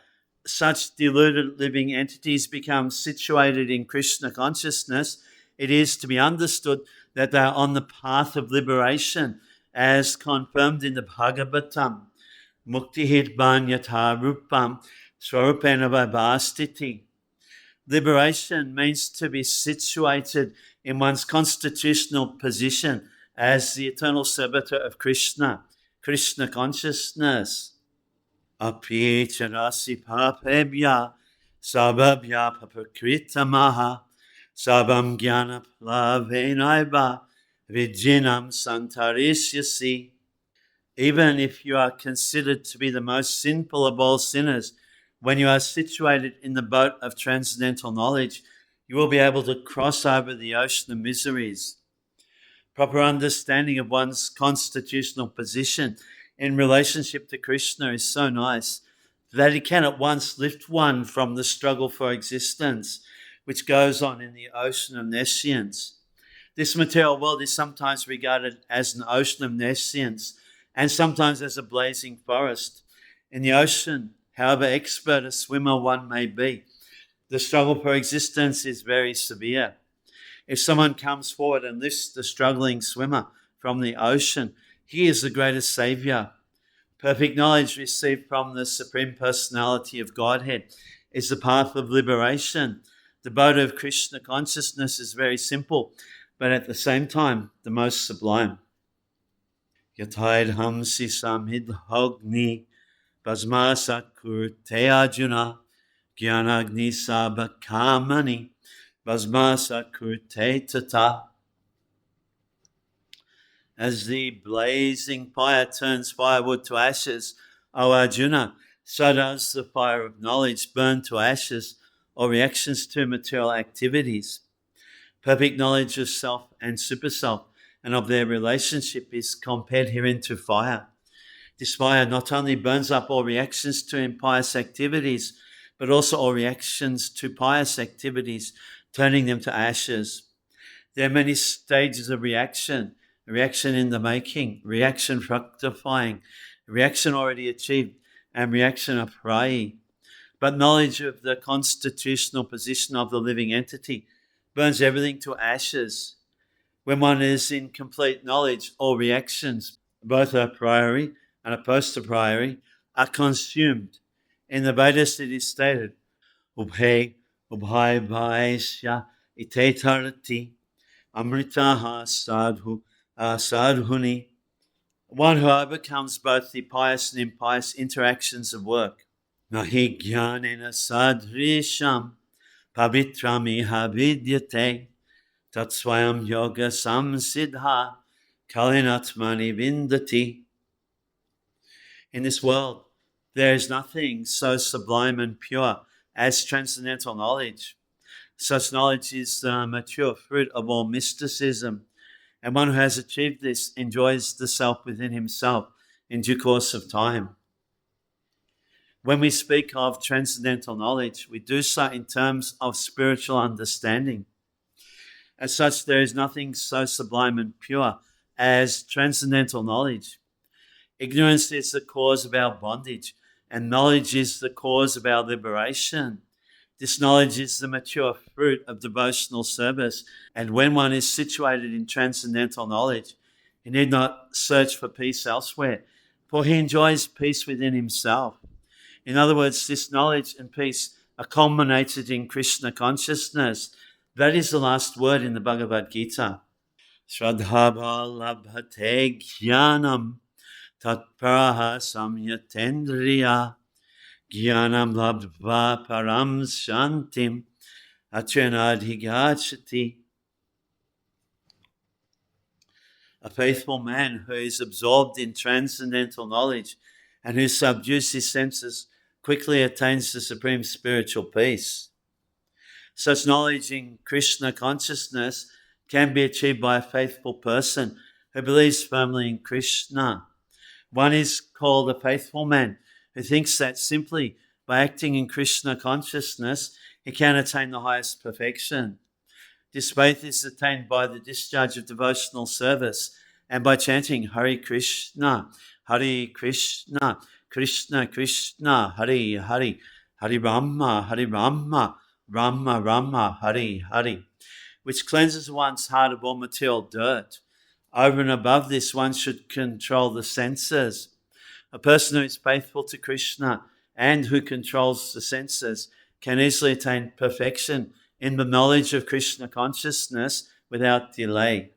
[SPEAKER 1] such deluded living entities become situated in Krishna consciousness, it is to be understood that they are on the path of liberation, as confirmed in the Bhagavad-gita. Muktihit banyatha rupam swarupena vibhastiti. Liberation means to be situated in one's constitutional position as the eternal servitor of Krishna, Krishna consciousness. Api charasi papebhya sababhya papakritamaha sabam jnana plavenaiva vijinam santarisyasi. Even if you are considered to be the most sinful of all sinners, when you are situated in the boat of transcendental knowledge, you will be able to cross over the ocean of miseries. Proper understanding of one's constitutional position in relationship to Krishna is so nice that it can at once lift one from the struggle for existence, which goes on in the ocean of nescience. This material world is sometimes regarded as an ocean of nescience, and sometimes as a blazing forest. In the ocean, however expert a swimmer one may be, the struggle for existence is very severe. If someone comes forward and lifts the struggling swimmer from the ocean, he is the greatest savior. Perfect knowledge received from the Supreme Personality of Godhead is the path of liberation. The boat of Krishna consciousness is very simple, but at the same time, the most sublime. Yataid hamsi samhidhogni basmasa kurte arjuna gyanagni sabakamani basmasa kurte tata. As the blazing fire turns firewood to ashes, O Arjuna, so does the fire of knowledge burn to ashes or reactions to material activities. Perfect knowledge of self and superself and of their relationship is compared herein to fire. This fire not only burns up all reactions to impious activities, but also all reactions to pious activities, turning them to ashes. There are many stages of reaction: reaction in the making, reaction fructifying, reaction already achieved, and reaction aprayi. But knowledge of the constitutional position of the living entity burns everything to ashes. When one is in complete knowledge, all reactions, both a priori and a post priori, are consumed. In the Vedas it is stated, Ubhe, Ubhai Bhaisya, Itetarati, Amritaha Sadhuni. One who overcomes both the pious and impious interactions of work. Nahi jnanena sadrisham pavitramiha vidyate tatsvayam yoga samsiddha kalinatmani vindati. In this world, there is nothing so sublime and pure as transcendental knowledge. Such knowledge is the mature fruit of all mysticism, and one who has achieved this enjoys the self within himself in due course of time. When we speak of transcendental knowledge, we do so in terms of spiritual understanding. As such, there is nothing so sublime and pure as transcendental knowledge. Ignorance is the cause of our bondage, and knowledge is the cause of our liberation. This knowledge is the mature fruit of devotional service, and when one is situated in transcendental knowledge, he need not search for peace elsewhere, for he enjoys peace within himself. In other words, this knowledge and peace are culminated in Krishna consciousness. That is the last word in the Bhagavad-gita. Shraddha labhate jnanam tatparaha samyatendriya jnanam labdva param shantim atrenadhigachati. A faithful man who is absorbed in transcendental knowledge and who subdues his senses quickly attains the supreme spiritual peace. Such knowledge in Krishna consciousness can be achieved by a faithful person who believes firmly in Krishna. One is called a faithful man who thinks that simply by acting in Krishna consciousness, he can attain the highest perfection. This faith is attained by the discharge of devotional service and by chanting Hare Krishna, Hare Krishna, Krishna Krishna, Hare Hare, Hare Rama, Rama Rama, Hare Hare, which cleanses one's heart of all material dirt. Over and above this, one should control the senses. A person who is faithful to Krishna and who controls the senses can easily attain perfection in the knowledge of Krishna consciousness without delay.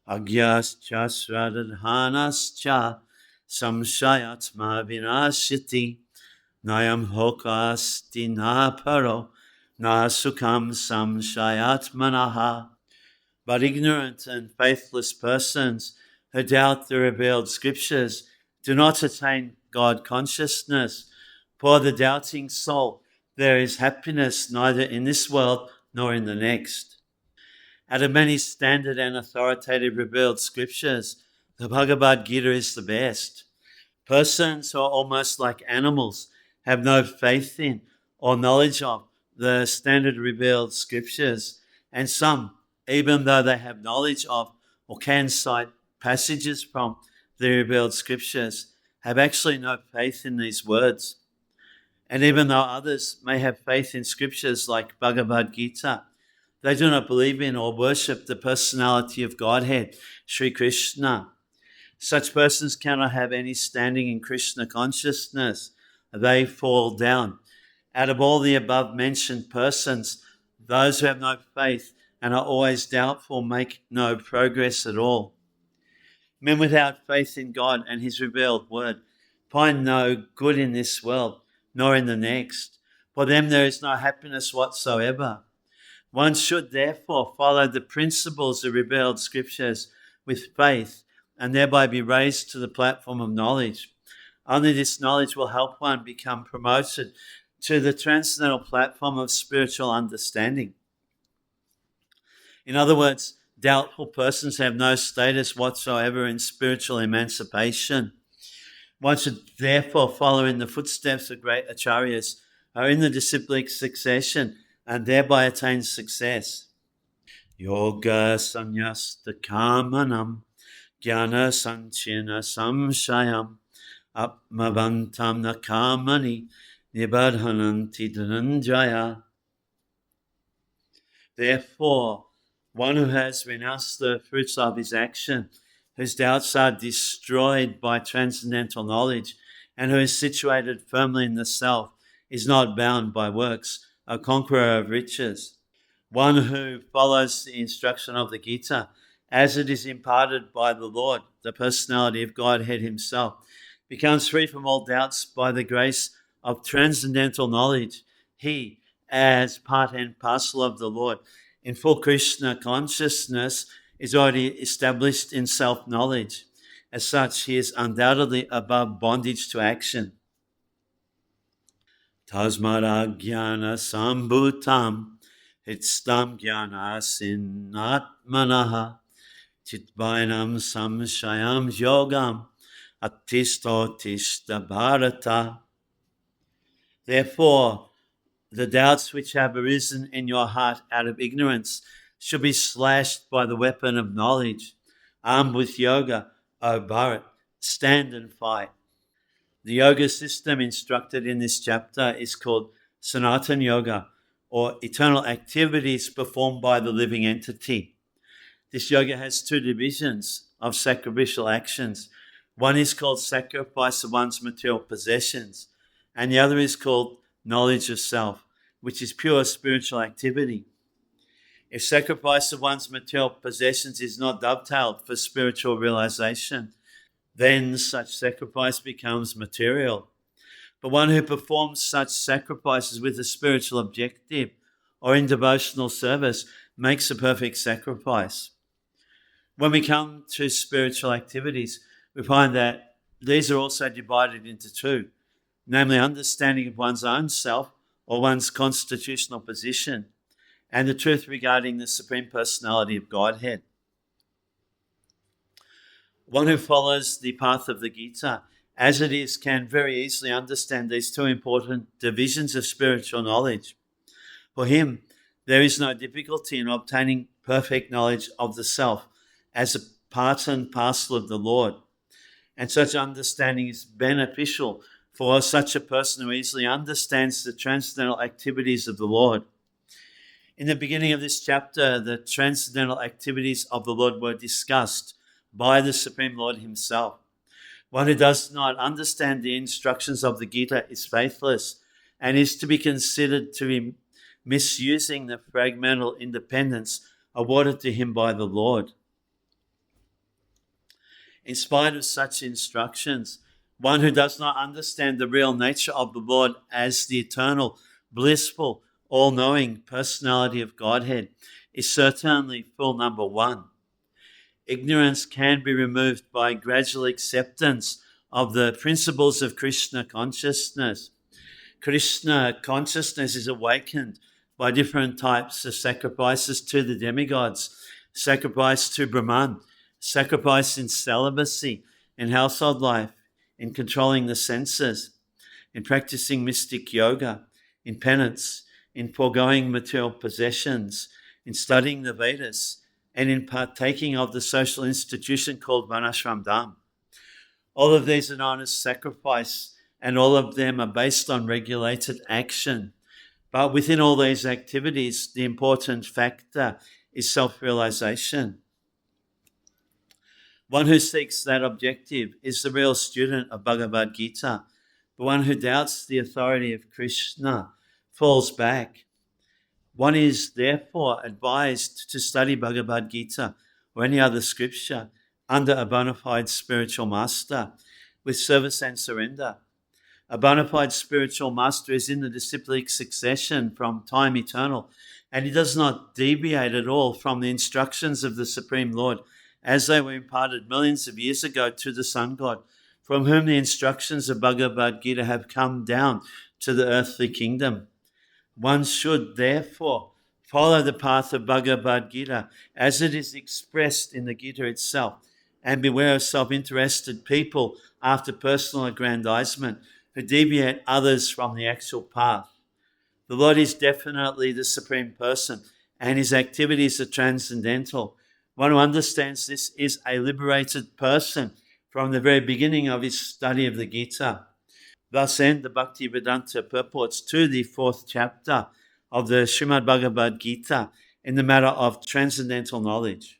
[SPEAKER 1] Agyascha sradhanascha samshayatma vinashiti nayam hokasti na paro na sukham samshayatmanaha. But ignorant and faithless persons who doubt the revealed scriptures do not attain God consciousness. For the doubting soul, there is happiness neither in this world nor in the next. Out of many standard and authoritative revealed scriptures, the Bhagavad-gita is the best. Persons who are almost like animals have no faith in or knowledge of the standard revealed scriptures, and some, even though they have knowledge of or can cite passages from the revealed scriptures, have actually no faith in these words. And even though others may have faith in scriptures like Bhagavad-gita, they do not believe in or worship the personality of Godhead, Sri Krishna. Such persons cannot have any standing in Krishna consciousness. They fall down. Out of all the above mentioned persons, those who have no faith and are always doubtful make no progress at all. Men without faith in God and his revealed word find no good in this world, nor in the next. For them there is no happiness whatsoever. One should therefore follow the principles of revealed scriptures with faith and thereby be raised to the platform of knowledge. Only this knowledge will help one become promoted to the transcendental platform of spiritual understanding. In other words, doubtful persons have no status whatsoever in spiritual emancipation. One should therefore follow in the footsteps of great acharyas who are in the disciplic succession and thereby attain success. Yoga sanyasta kamanam jnana sanchina samshayam apmavantam nakamani nibadhananti dhananjaya. Therefore, one who has renounced the fruits of his action, whose doubts are destroyed by transcendental knowledge, and who is situated firmly in the self, is not bound by works, a conqueror of riches. One who follows the instruction of the Gita as it is imparted by the Lord, the personality of Godhead himself, becomes free from all doubts by the grace of transcendental knowledge. He, as part and parcel of the Lord, in full Krishna consciousness, is already established in self-knowledge. As such, he is undoubtedly above bondage to action. Tasmara jnana sambhutam hitstam jnana sinatmanaha chitvainam samshayam yogam attistotishta bharata. Therefore, the doubts which have arisen in your heart out of ignorance should be slashed by the weapon of knowledge. Armed with yoga, O Bharat, stand and fight. The yoga system instructed in this chapter is called Sanatana Yoga, or eternal activities performed by the living entity. This yoga has two divisions of sacrificial actions. One is called sacrifice of one's material possessions, and the other is called knowledge of self, which is pure spiritual activity. If sacrifice of one's material possessions is not dovetailed for spiritual realization, then such sacrifice becomes material. But one who performs such sacrifices with a spiritual objective or in devotional service makes a perfect sacrifice. When we come to spiritual activities, we find that these are also divided into two, namely understanding of one's own self or one's constitutional position, and the truth regarding the Supreme Personality of Godhead. One who follows the path of the Gita as it is can very easily understand these two important divisions of spiritual knowledge. For him, there is no difficulty in obtaining perfect knowledge of the self as a part and parcel of the Lord. And such understanding is beneficial for such a person who easily understands the transcendental activities of the Lord. In the beginning of this chapter, the transcendental activities of the Lord were discussed by the Supreme Lord himself. One who does not understand the instructions of the Gita is faithless and is to be considered to be misusing the fragmental independence awarded to him by the Lord. In spite of such instructions, one who does not understand the real nature of the Lord as the eternal, blissful, all-knowing personality of Godhead is certainly full number one. Ignorance can be removed by gradual acceptance of the principles of Krishna consciousness. Krishna consciousness is awakened by different types of sacrifices to the demigods, sacrifice to Brahman, sacrifice in celibacy, in household life, in controlling the senses, in practicing mystic yoga, in penance, in foregoing material possessions, in studying the Vedas, and in partaking of the social institution called Varnashram Dham. All of these are known as sacrifice, and all of them are based on regulated action. But within all these activities, the important factor is self-realization. One who seeks that objective is the real student of Bhagavad-gita. The one who doubts the authority of Krishna falls back. One is therefore advised to study Bhagavad-gita or any other scripture under a bona fide spiritual master with service and surrender. A bona fide spiritual master is in the disciplic succession from time eternal, and he does not deviate at all from the instructions of the Supreme Lord as they were imparted millions of years ago to the Sun God, from whom the instructions of Bhagavad-gita have come down to the earthly kingdom. One should therefore follow the path of Bhagavad-gita as it is expressed in the Gita itself, and beware of self-interested people after personal aggrandizement who deviate others from the actual path. The Lord is definitely the Supreme Person, and his activities are transcendental. One who understands this is a liberated person from the very beginning of his study of the Gita. Thus end the Bhakti-Vedanta purports to the 4th chapter of the Srimad Bhagavad-gita, in the matter of transcendental knowledge.